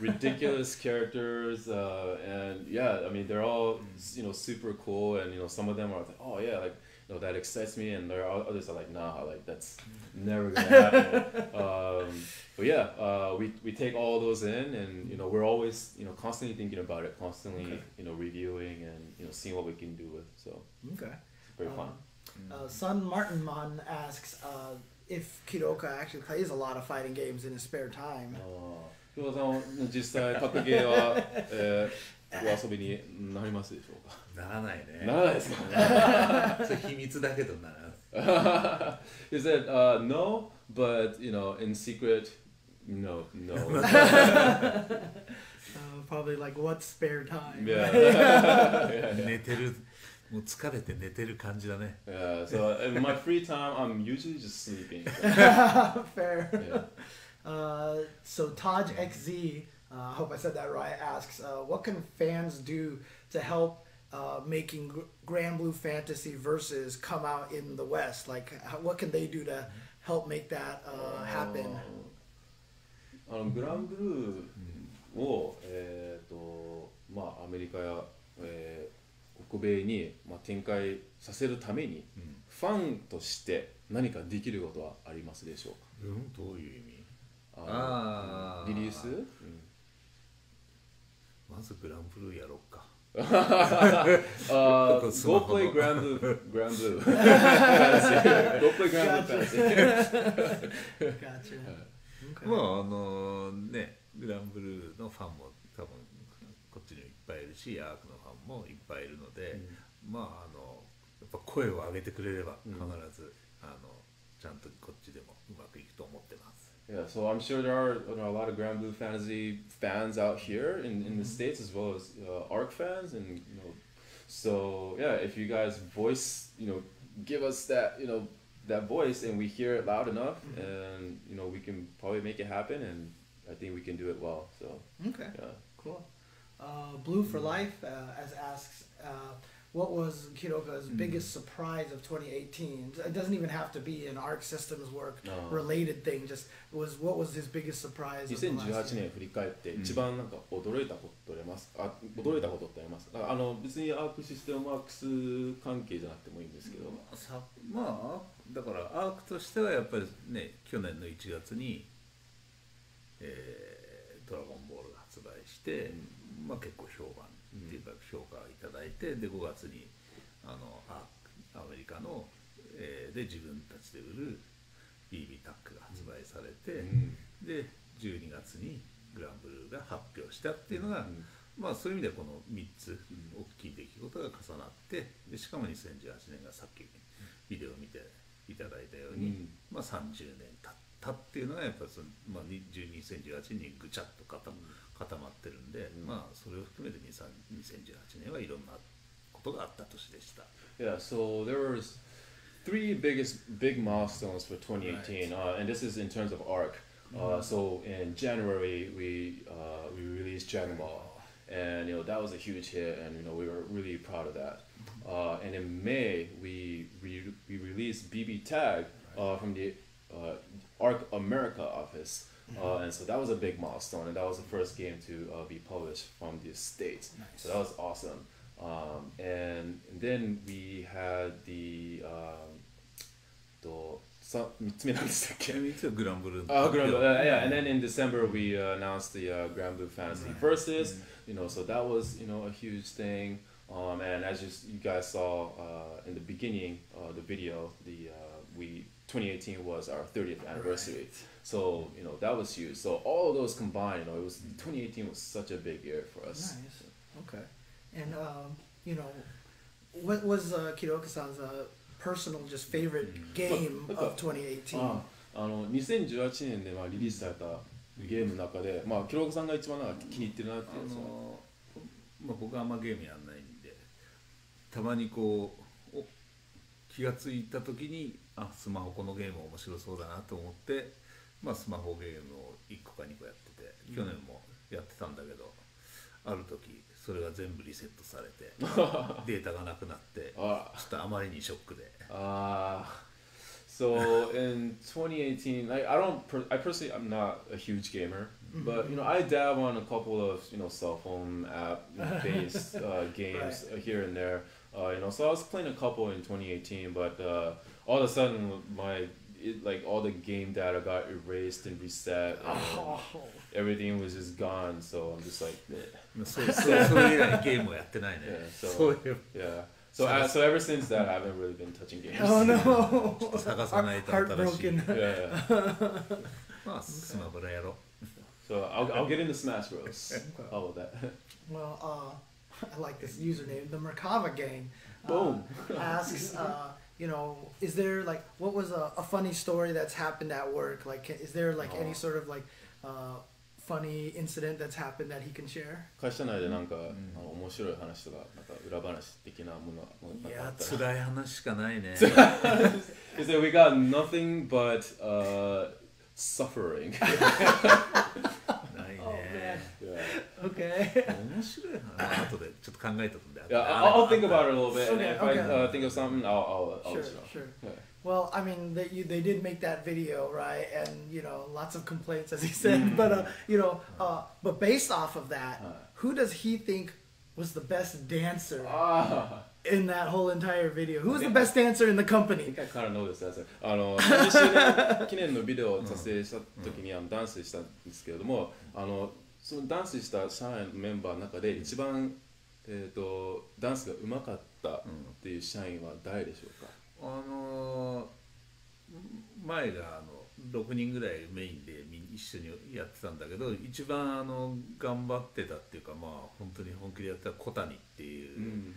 ridiculous characters, and yeah, I mean they're all super cool, and some of them are like, oh yeah, like that excites me, and there are others that are like, nah, like that's never gonna happen. But yeah, we take all those in, and we're always constantly thinking about it, constantly reviewing and seeing what we can do with. So okay, it's very fun. Son Martin Mon asks if Kidooka actually plays a lot of fighting games in his spare time. 久保さん実際格ゲーはお遊びになりますでしょうか。ならないね。ならないですかね。それ秘密だけどなら。He said no, but in secret, no. Probably like what spare time. Yeah. 寝てる。もう疲れて寝てる感じだね。Yeah, so in my free time, I'm usually just sleeping. Fair. Yeah. So Taj XZ, I hope I said that right, asks, what can fans do to help making Grand Blue Fantasy Versus come out in the West? Like, what can they do to help make that happen? グランブルーをまあアメリカや北米に展開させるために、ファンとして何かできることはありますでしょうか。どういう意味？リリース？まずグランブルーやろうか。Go play Grand Blue. Go play Grand Blue Fantasy. Gotcha. まあね、グランブルーのファンも多分こっちにいっぱいいるし、アークのファンもいっぱいいるので、まあやっぱ声を上げてくれれば必ず、ちゃんとこっちでもうまくいくと思ってます。Yeah, so I'm sure there are a lot of Grand Blue Fantasy fans out here in the States as well as ARC fans, and so yeah, if you guys voice, give us that that voice, and we hear it loud enough, and we can probably make it happen, and I think we can do it well. So okay, yeah, cool. Blue for Life asks, what was Kidooka's biggest surprise of 2018? It doesn't even have to be an ARC Systems work related thing. Just what was his biggest surprise? 2018年振り返って一番なんか驚いたことってあります？驚いたことってあります？別にアークシステムワークス関係じゃなくてもいいんですけど。まあだからアークとしてはやっぱりね、去年の1月に、ドラゴンボールが発売して、まあ結構評判っていうか評価をいただいて、で5月にアメリカの、で自分たちで売る BB タックが発売されて、で12月にグランブルーが発表したっていうのが、まあそういう意味ではこの3つ大きい出来事が重なって、でしかも2018年がさっきビデオを見ていただいたように、まあ30年経ったっていうのがやっぱりその、まあ、2018年にぐちゃっと固まってるんで、まあそれを含めて2018年はいろんなことがあった年でした。Yeah, so there was big milestones for 2018, and this is in terms of ARC. So in January we released Dragon Ball, and that was a huge hit, and we were really proud of that. And in May we released BB Tag from the ARC America office, and so that was a big milestone, and that was the first game to be published from the States. Nice. So that was awesome. And then we had the 3つ目なんでしたっけ？ グランブルー。Yeah, and then in December we announced the Grand Blue Fantasy Versus, so that was a huge thing. And as you guys saw in the beginning, the video, 2018 was our 30th anniversary. So that was huge. So all of those combined, 2018 was such a big year for us. Nice. Okay. And what was Kidooka-san's personal just favorite game of 2018? 2018年でリリースされたゲームの中で、キロークさんが一番気に入ってるなっていうやつは、僕はあんまゲームやんないんで、たまにこう気がついた時にスマホこのゲーム面白そうだなと思って、スマホゲームを1個か2個やってて、去年もやってたんだけど、ある時それが全部リセットされてデータがなくなってちょっとあまりにショックで。So in 2018, I personally I'm not a huge gamer, but I dab on a couple of cell phone app based games here and there. So I was playing a couple in 2018, but all of a sudden all the game data got erased and reset, and everything was just gone. So I'm just like,そういう以来ゲームをやってないね。Yeah. So ever since that, I haven't really been touching games. Oh no! 探さないと新しい。Heartbroken. スマブラやろう。So I'll get into Smash Bros. How about that? Well, I like this username. The Merkava gang Boom. asks, is there what was a funny story that's happened at work? Is there any sort of funny incident that's happened that he can share? 会社内で面白い話とか裏話的なものいや辛い話しかないね。Is that we got nothing but suffering. ないね。Okay. 面白い話後でちょっと考えとくんだよ。Yeah, I'll think about it a little bit, and if Okay. I think of something, I'll Sure, let you know. sure. Yeah. Well, I mean, they did make that video, right? And lots of complaints, as he said. But but based off of that, who does he think was the best dancer in that whole entire video? Who was the best dancer in the I company? think I kind of know this answer. 30周年記念のビデオを撮影した時にダンスしたんですけれども、そのダンスした社内のメンバーの中で一番ダンスが上手かったっていう社員は誰でしょうか？前が6人ぐらいメインで一緒にやってたんだけど、一番頑張ってたっていうか、本当に本気でやった小谷っていう、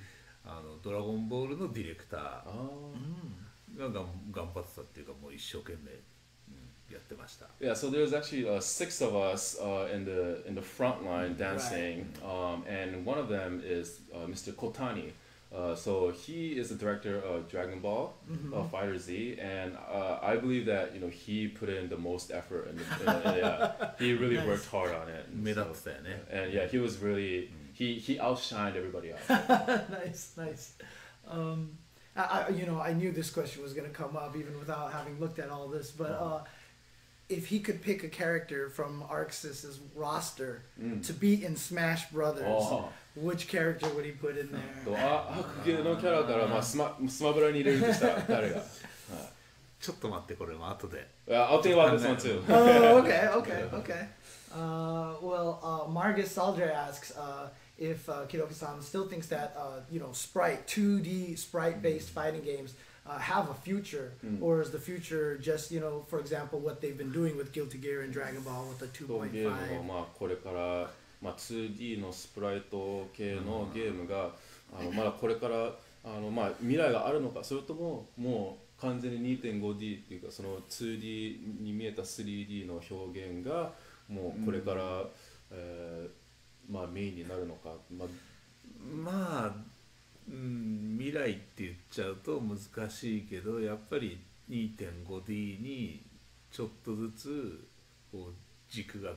ドラゴンボールのディレクターが頑張ってたっていうか、もう一生懸命やってました。Yeah, so there's actually 6 of us in the front line dancing, and one of them is Mr. Kotani. So he is the director of Dragon Ball Fighter Z, and I believe that he put in the most effort, and he really worked hard on it. 目立ってたよね。 And yeah, he was really he outshined everybody else. Nice. I knew this question was going to come up even without having looked at all this, but if he could pick a character from ArcSys's roster to be in Smash Brothers, which character would he put in there? 格ゲーのキャラからスマブラに入れるとしたら誰が？ちょっと待って、これも後で。I'll think about this one too. Oh, okay. Margus Saldre asks if Kidooka-san still thinks that Sprite 2D sprite-based fighting games have a future, or is the future just, for example, what they've been doing with Guilty Gear and Dragon Ball with the ゲーム 2.5? のまあこれから、2D のスプライト系のゲームがまだこれからまあ未来があるのか、それとももう完全に 2.5D っていうかその 2D に見えた 3D の表現がもうこれから、まあメインになるのか、まあ、未来って言っちゃうと難しいけど、やっぱり 2.5D にちょっとずつこう軸が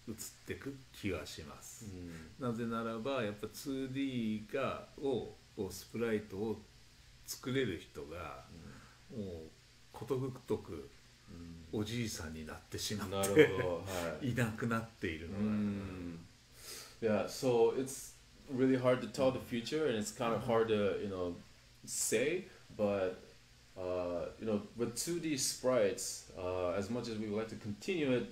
移っていく気がします、なぜならばやっぱ 2D こうスプライトを作れる人が、もうことごとくおじいさんになってしまって、いなくなっているのYeah, so it's really hard to tell the future, and it's kind of hard to say, but with 2D sprites, as much as we would like to continue it,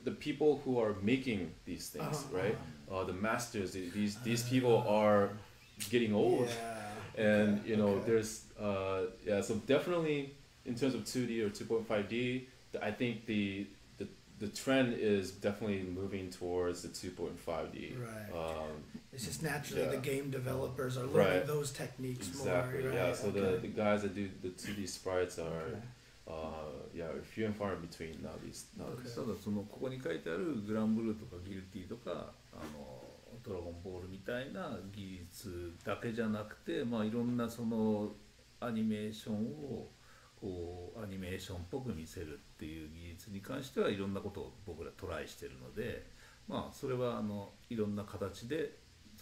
the people who are making these things, right, the masters, these people are getting old, and there's so definitely in terms of 2D or 2.5D, I think the trend is definitely moving towards the 2.5D. Right. It's just naturally the game developers are learning those techniques more. Exactly. Yeah. So the guys that do the 2D sprites are few and far in between nowadays. ただそのここに書いてあるグランブルーとかギルティとかドラゴンボールみたいな技術だけじゃなくて、まあいろんなそのアニメーションをこうアニメーションっぽく見せるっていう技術に関してはいろんなことを僕らトライしてるので、まあそれはいろんな形で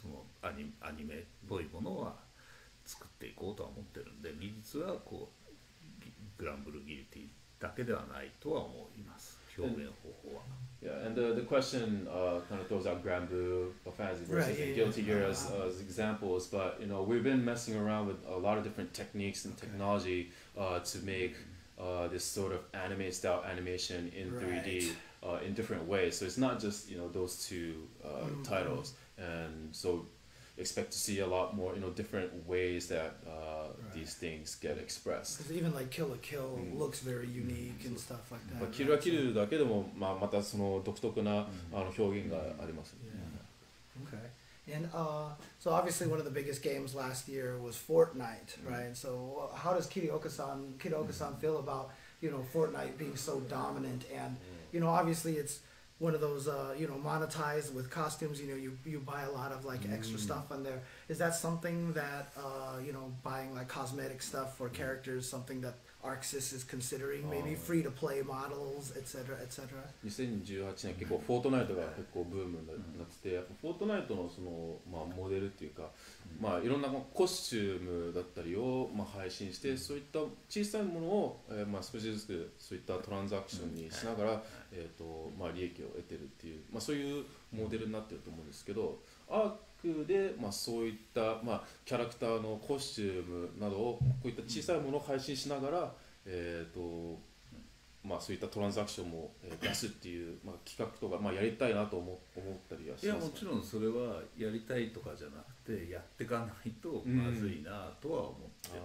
そのアニメっぽいものは作っていこうとは思ってるんで、技術はこうグランブルギルティだけではないとは思います、表現方法は。Yeah, and the question kind of throws out Granblue Fantasy versus Guilty Gear as examples, but we've been messing around with a lot of different techniques and technology to make this sort of anime style animation in 3D in different ways. So it's not just those two titles, and so expect to see a lot more different ways that these things get expressed. Because even like Kill la Kill looks very unique and stuff like that. キルラキルだけでもまたその独特な表現がありますね。Okay. And so obviously one of the biggest games last year was Fortnite, right? So how does Kidooka-san feel about Fortnite being so dominant? And obviously it's one of those monetized with costumes. You buy a lot of like extra stuff on there. Is that something that buying like cosmetic stuff for characters, something that ArcSys is considering? Maybe free to play models, etc., etc. 2018年結構フォートナイトが結構ブームになってて、やっぱフォートナイトのそのモデルっていうか、いろんなコスチュームだったりを配信して、そういった小さいものを少しずつそういったトランザクションにしながら利益を得てるっていうそういうモデルになってると思うんですけど、アークでそういったキャラクターのコスチュームなどをこういった小さいものを配信しながらそういったトランザクションも出すっていう企画とかやりたいなと思ったりはしますか？いやもちろんそれはやりたいとかじゃなくてやっていかないとまずいなとは思ってま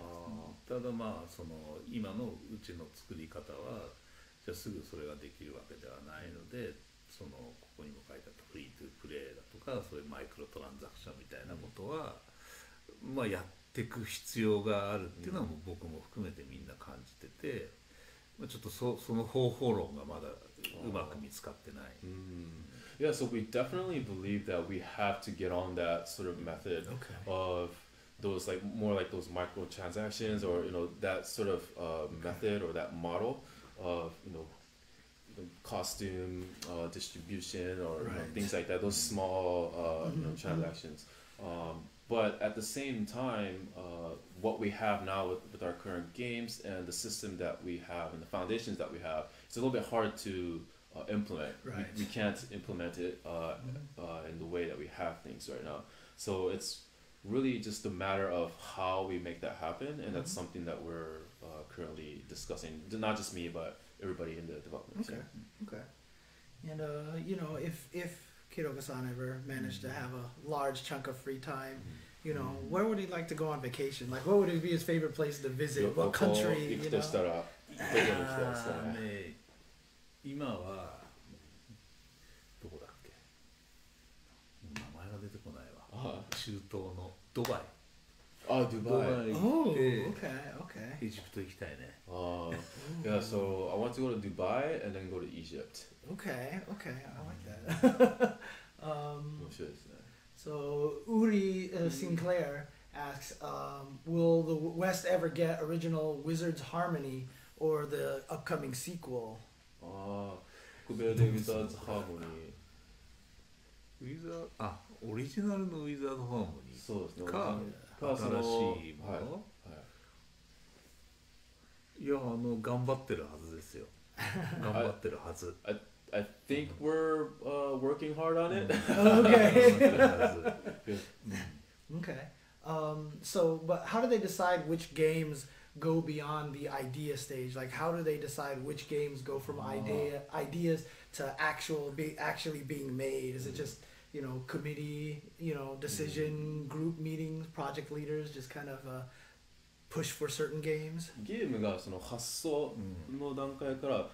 す、ただその今のうちの作り方はじゃあすぐそれができるわけではないので、そのここにも書いてあったフリートゥープレイだとかそういうマイクロトランザクションみたいなことは、やっていく必要があるっていうのは僕も含めてみんな感じてて、ちょっとその方法論がまだうまく見つかってない。Yeah, so we definitely believe that we have to get on that sort of method of those more like those microtransactions or that sort of method or that model of costume distribution or things like that, those small transactions. But at the same time, what we have now with our current games and the system that we have and the foundations that we have, it's a little bit hard to implement. We can't implement it in the way that we have things right now. So it's really just a matter of how we make that happen, and that's something that we're currently discussing. Not just me, but everybody in the development team. Okay. And if Kidooka-san ever managed to have a large chunk of free time, You know, where would he like to go on vacation? Like, what would be his favorite place to visit? What 旅行 country? 行く You とした know? らどこに行きたいですかね。ね今はどこだっけ、名前が出てこないわ。中東のドバイ。あ、ドバイ。Oh, 行って okay, okay. エジプト行きたいね。Yeah, so I want to go to Dubai and then go to Egypt. Okay, okay, I like that. 面白いですね。So Uri Sinclair asks, will the West ever get original Wizards Harmony or the upcoming sequel? 北米でウィザーズハーモニー。ウィザーオリジナルのウィザードハーモニーそうですね。かか新しいもの、いや頑張ってるはずですよ。頑張ってるはず。I think we're working hard on it. Okay. Okay. So, but how do they decide which games go beyond the idea stage? Like, how do they decide which games go from ideas to actually being made? Is it just, you know, committee, you know, decision, group meetings, project leaders, just kind of push for certain games? ゲームがその発想の段階から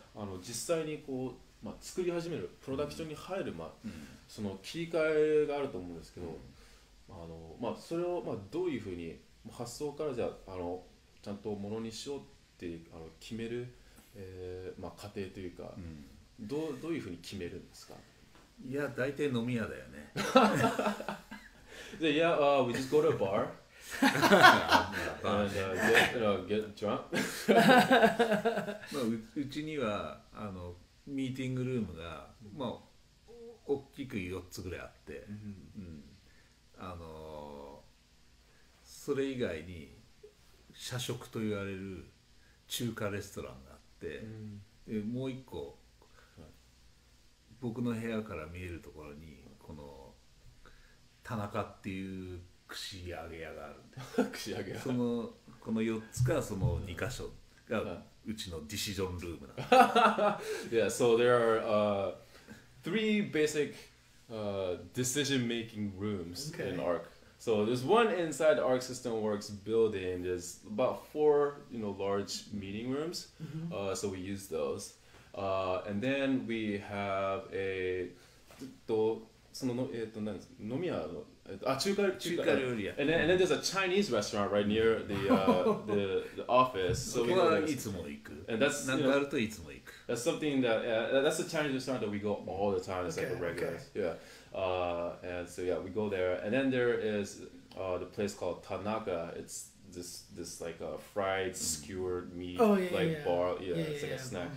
実際にこう作り始めるプロダクションに入るその切り替えがあると思うんですけど、それをどういうふうに発想からじゃあちゃんとものにしようって決める過程というか、どういうふうに決めるんですか？いや大体飲み屋だよね。Yeah, we just go to a bar and get drunk. うちにはミーティングルームが大きく4つぐらいあって、それ以外に社食と言われる中華レストランがあって、でもう一個僕の部屋から見えるところにこの田中っていう串揚げ屋があるんで串揚げ屋。この4つかその2箇所がうちのディシジョンルームなんで。Yeah, so there are three basic decision-making rooms in ARC. So there's one inside the ARC System Works building. There's about 4, large meeting rooms. So we use those. And then we have a その飲み屋の中華料理屋。And then there's a Chinese restaurant right near the office. So we go there. いつも行く。 And that's なんかあるといつも行く。 That's something that that's a Chinese restaurant that we go all the time. It's like a regular. Yeah. And so yeah, we go there. And then there is the place called Tanaka. It's this like a fried skewered meat bar. Yeah, it's like a snack.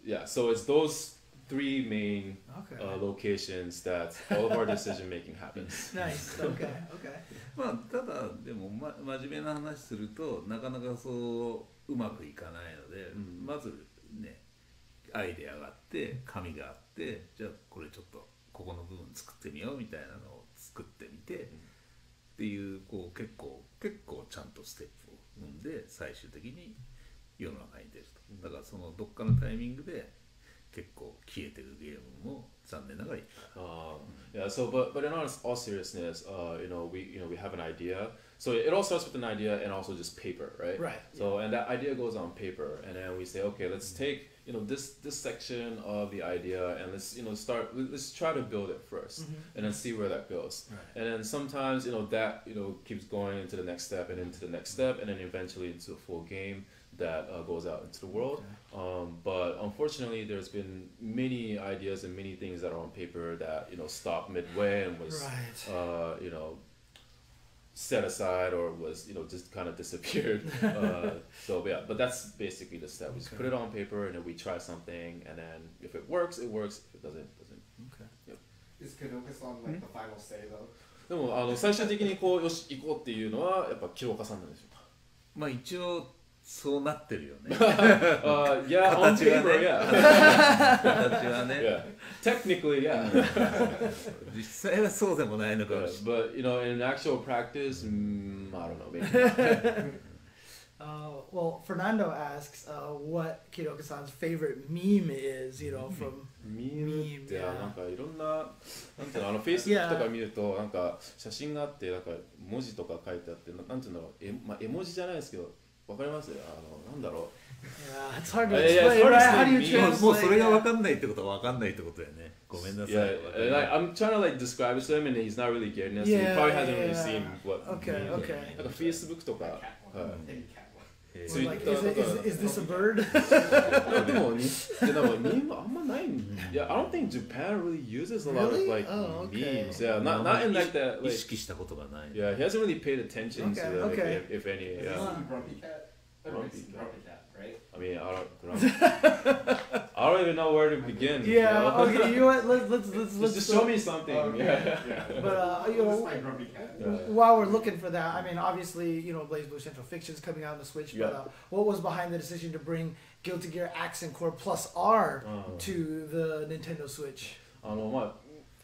Yeah. So it's those 3 main locations that all of our decision making happens. Nice. Okay. Okay. ただでも真面目な話するとなかなかそううまくいかないので、まずねアイデアがあって紙があってじゃあこれちょっとここの部分作ってみようみたいなのを作ってみて、っていう結構ちゃんとステップを踏んで最終的に世の中に出ると。だからそのどっかのタイミングで結構消えてるゲームも残念ながらいっぱいある。Yeah. So, but in all seriousness, we have an idea. So it all starts with an idea and also just paper, right? Right. So and that idea goes on paper, and then we say, okay, let's take this section of the idea and let's try to build it first, and then see where that goes. Right. And then sometimes that keeps going into the next step and into the next step, and then eventually into a full game that goes out into the world. But unfortunately, there's been many ideas and many things that are on paper that stopped midway and was set aside or was just kind of disappeared. So yeah, but that's basically the step. We just put it on paper and then we try something, and then if it works, it works. If it doesn't, it doesn't. Okay. Yep. Is Kidooka-san like the final say though? でも最終的によし行こうっていうのはやっぱKidookaさんなんでしょうか。一応そうなってるよね。Yeah, on paper, yeah. 形はね。Yeah. Technically, yeah. 実際はそうでもないのかもしれない。 But in actual practice, I don't know, maybe not. Well, Fernando asks what Kidooka-san's favorite meme is, you know, from ミームって yeah. なんかいろんななんていうのFacebook とか見るとなんか写真があってなんか文字とか書いてあってなんていうんだろうまあ絵文字じゃないですけどわかりますなんだろう Yeah, it's hard to Yeah, explain, it's hard to right? How do you explain. translate? もうそれが分かんないってことは分かんないってことだよね。ごめんなさい。 Yeah, like, I'm trying to like describe it to him and he's not really getting it, so he Yeah, probably hasn't really yeah. seen what Okay, meme. okay. なんか Facebook とか Or Twitter like, とか is this a bird? でもミームあんまないん Yeah, I don't think Japan really uses a lot of Really? like Oh, okay. memes. Yeah, not in like that 意 like 識したことがない。 Yeah, he hasn't really paid attention to Okay, them okay. if any. Is Yeah. this Grumpy Cat? Grumpy Grumpy Cat, right? I mean, I don't even know where to begin. Yeah. You know? Okay. You know what? Let's Just show me something. Okay. Yeah. But you This is know, my Grumpy Cat. Yeah. while we're looking for that, I mean, obviously, you know, Blaze Blue Central Fiction's coming out on the Switch. Yeah. But what was behind the decision to bring Guilty Gear Accent Core Plus R to the Nintendo Switch? まあ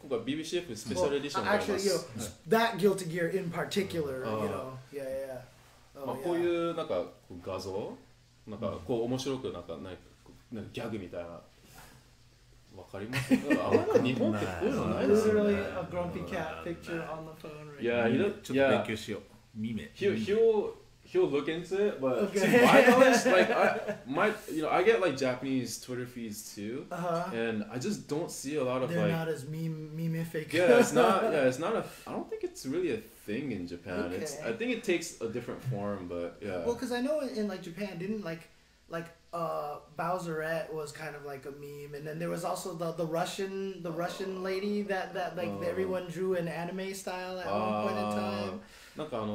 今回 BBCF スペシャルエディションがありま Actually, you know, す。 that Guilty Gear in particular, you know, yeah. まあ Oh, こう yeah. いうなんかこう画像なんかこう面白くなんかギャグみたいなわかりますあんまり日本ってこういうのないですよ Literally ね。 a grumpy cat picture on the phone right Yeah, he does, ちょっと yeah. 勉強しよう。見め。 He'll look into it, but Okay. to my knowledge, like I get like Japanese Twitter feeds too, Uh-huh. and I just don't see a lot of They're like. not as meme-ific. Yeah, it's not. Yeah, it's not a. I don't think it's really a thing in Japan. It's. Okay. I think it takes a different form, but yeah. Well, because I know in like Japan, didn't like Bowserette was kind of like a meme, and then there was also the Russian lady that like everyone drew in anime style at one point in time. なんかク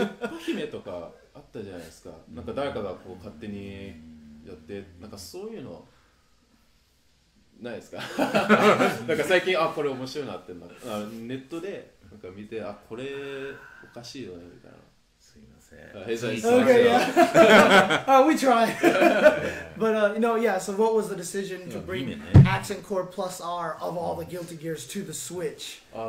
ッパ姫とかあったじゃないですか。なんか誰かがこう勝手にやってなんかそういうのないですか。なんか最近これ面白いなってネットでなんか見てこれおかしいよねみたいな。すいません。 Okay, yeah. We try. But you know, yeah. So what was the decision to bring Accent Core Plus R of all the Guilty Gears to the Switch? ま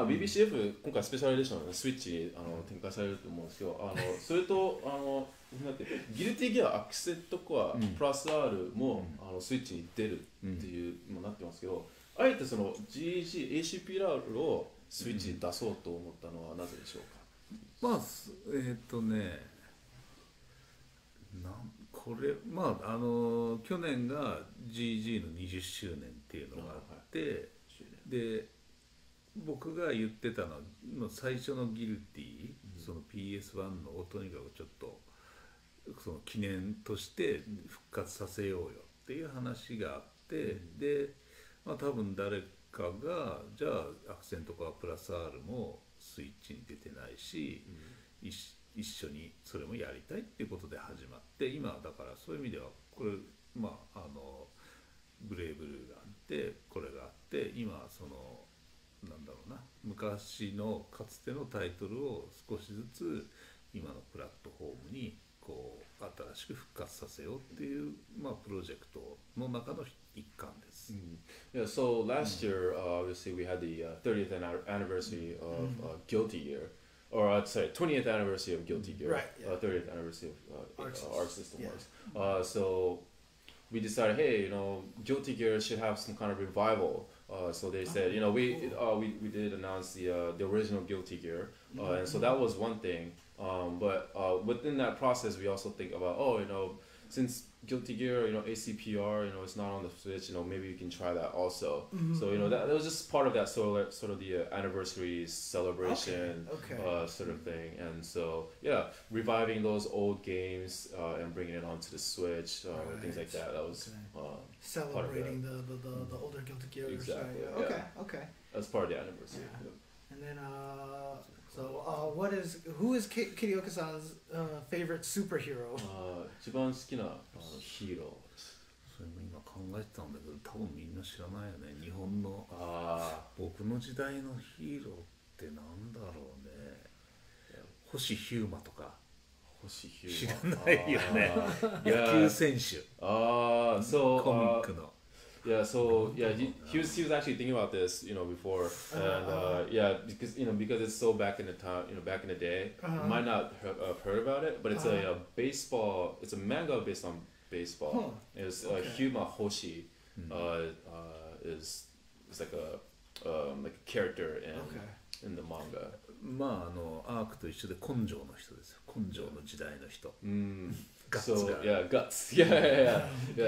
あ BBCF 今回スペシャルエディションのスイッチに展開されると思うんですけど、それとなんてギルティギアアクセントコアプラス R もスイッチに出るっていうなってますけど、あえてその ACPR をスイッチに出そうと思ったのはなぜでしょうか。まあこれ去年が GG の20周年っていうのがあって、で僕が言ってたの最初のギルティ、その PS1 のをとにかくちょっとその記念として復活させようよっていう話があって、で、多分誰かがじゃあアクセントコアプラス R もスイッチに出てないし、一緒にそれもやりたいっていうことで始まって、今だからそういう意味ではこれブレイブルーがあってこれがあって、今そのなんだろうな、昔のかつてのタイトルを少しずつ今のプラットフォームにこう新しく復活させようっていう、プロジェクトの中の一環です。Yeah, so last year, obviously we had the 30th anniversary of Guilty Gear, or sorry, 20th anniversary of Guilty Gear, Right, yeah. 30th anniversary of Arc System yeah. Wars. So we decided, hey, Guilty Gear should have some kind of revival. So they said, we did announce the original Guilty Gear, and so that was one thing. But within that process, we also think about, since Guilty Gear, ACPR, it's not on the Switch, maybe we can try that also. So that was just part of that sort of the anniversary celebration sort of thing. And so reviving those old games and bringing it onto the Switch, things like that. That was celebrating the older Guilty Gear. Exactly. Right? Okay. That's part of the anniversary. Yeah. And then who is Kidooka-san's favorite superhero? 一番好きなヒーロー。それも今考えてたんだけど、多分みんな知らないよね。日本の僕の時代のヒーローってなんだろうね。星ヒューマとか。星ヒューマ。知らないよね。野球選手。そう。コミックの。Yeah, so yeah, he was actually thinking about this, before, and because it's so back in the time, back in the day, you might not have heard about it, but it's a baseball. It's a manga based on baseball. It's Hyuma Hoshi, is like a character in the manga. まあアークと一緒で根性の人ですよ。根性の時代の人。So yeah, guts. Yeah.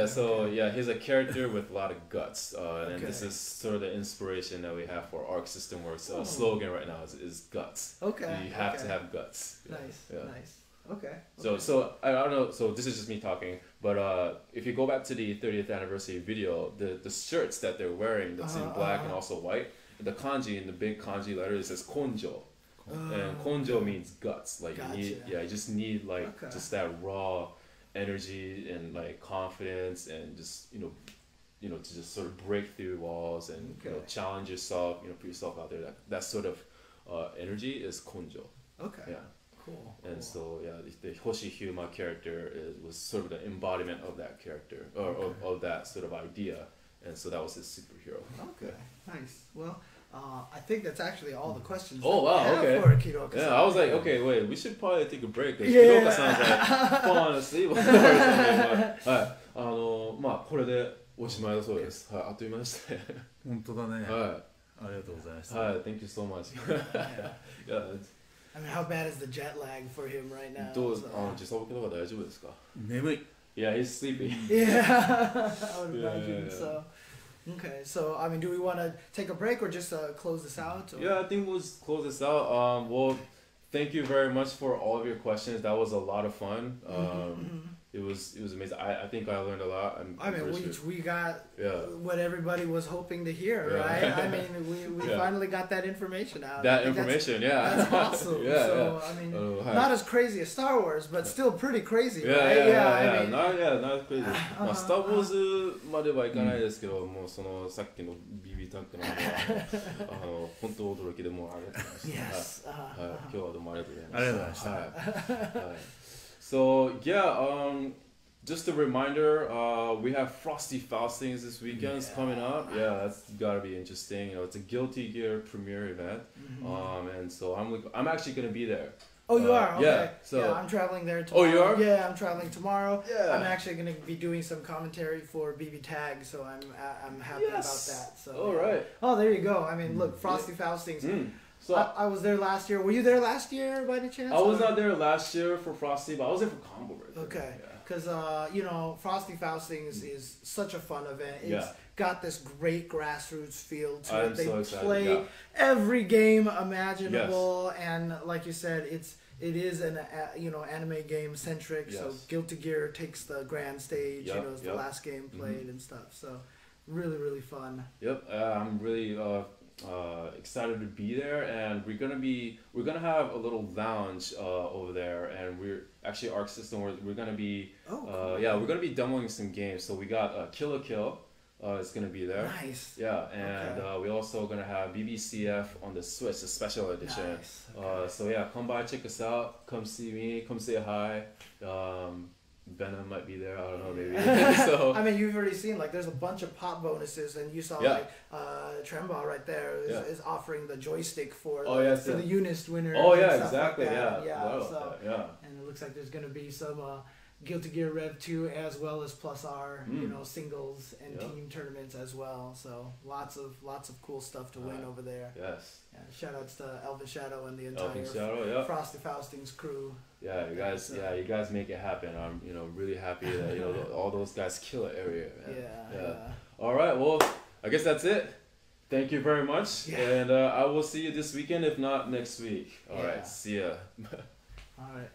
So yeah, he's a character with a lot of guts, and this is sort of the inspiration that we have for Arc System Works. Slogan right now is guts. Okay. You have to have guts. Nice. Nice. Okay. So I don't know. So this is just me talking, but if you go back to the 30th anniversary video, the shirts that they're wearing that's in black and also white, the kanji in the big kanji letters says konjo. And konjo means guts. Like you just need like just that raw energy and like confidence and just to just sort of break through walls and challenge yourself. Put yourself out there. That sort of energy is konjo. Okay. Yeah. Cool. And so the Hoshi Hyuma character was sort of the embodiment of that character or of that sort of idea, and so that was his superhero. Okay. Nice. Well. I think that's actually all the questions. Oh wow! Okay. For Kidooka-san. Yeah, I was like, okay, wait, we should probably take a break because Kidooka-san's like falling asleep or something. はい、まあこれでおしまいだそうです。はい、あっという間でしたね。本当だね。はい。ありがとうございます。はい、Thank you so much. Yeah. I mean, how bad is the jet lag for him right now? どう時差ボケとか大丈夫ですか？眠い。Yeah, he's sleepy. Yeah, I would imagine so. Okay, so I mean, do we want to take a break or just close this out? Or? Yeah, I think we'll just close this out. Well, thank you very much for all of your questions. That was a lot of fun. It was amazing. I think I learned a lot. I mean, we got what everybody was hoping to hear, right? I mean, we finally got that information out. That information, that's awesome. So I mean, not as crazy as Star Wars, but still pretty crazy, right? Yeah. I mean, not crazy. Star Wars まではいかないですけど、もうそのさっきの BB タンクの本当驚きでもうありがとうございました。今日はどうもありがとうございました。ありがとうございました。So just a reminder, we have Frosty Faustings this weekend coming up. Yeah, that's gotta be interesting. It's a Guilty Gear premiere event, and so I'm actually gonna be there. Oh, you are? Okay. Yeah. So I'm traveling there tomorrow. Oh, you are? Yeah, I'm traveling tomorrow. Yeah. I'm actually going to be doing some commentary for BB Tag, so I'm happy about that. So. All right. Oh, there you go. I mean, look, Frosty Faustings. So I was there last year. Were you there last year by any chance? I was not there last year for Frosty, but I was there for Combo Breaker. Okay. Because, Frosty Faustings is such a fun event. It's got this great grassroots feel to it. They so excited. play every game imaginable, and like you said, it is an anime game centric. So Guilty Gear takes the grand stage. It's the last game played and stuff. So really fun. Yep, I'm really excited to be there, and we're gonna have a little lounge over there, and we're actually Arc System where we're gonna be we're gonna be demoing some games. So we got Kill la Kill is gonna be there. Nice. Yeah, and we also gonna have BBCF on the Switch, a special edition. Nice. Okay. So yeah, come by, check us out, come see me, come say hi. Venom might be there, I don't know, maybe. So I mean, you've already seen, like, there's a bunch of pop bonuses, and you saw Tremba right there is offering the joystick for the Unist winner. Oh yeah, and stuff exactly. like that. Yeah. And it looks like there's going to be some Guilty Gear Rev 2 as well as Plus R, singles and team tournaments as well. So lots of cool stuff to win over there. Yes. Yeah, shout outs to Elvin Shadow and the entire Frosty Faustings crew. Yeah, you guys make it happen. I'm really happy that all those guys kill it every year, man. Yeah. All right, well, I guess that's it. Thank you very much, and I will see you this weekend, if not next week. All right, see ya. All right.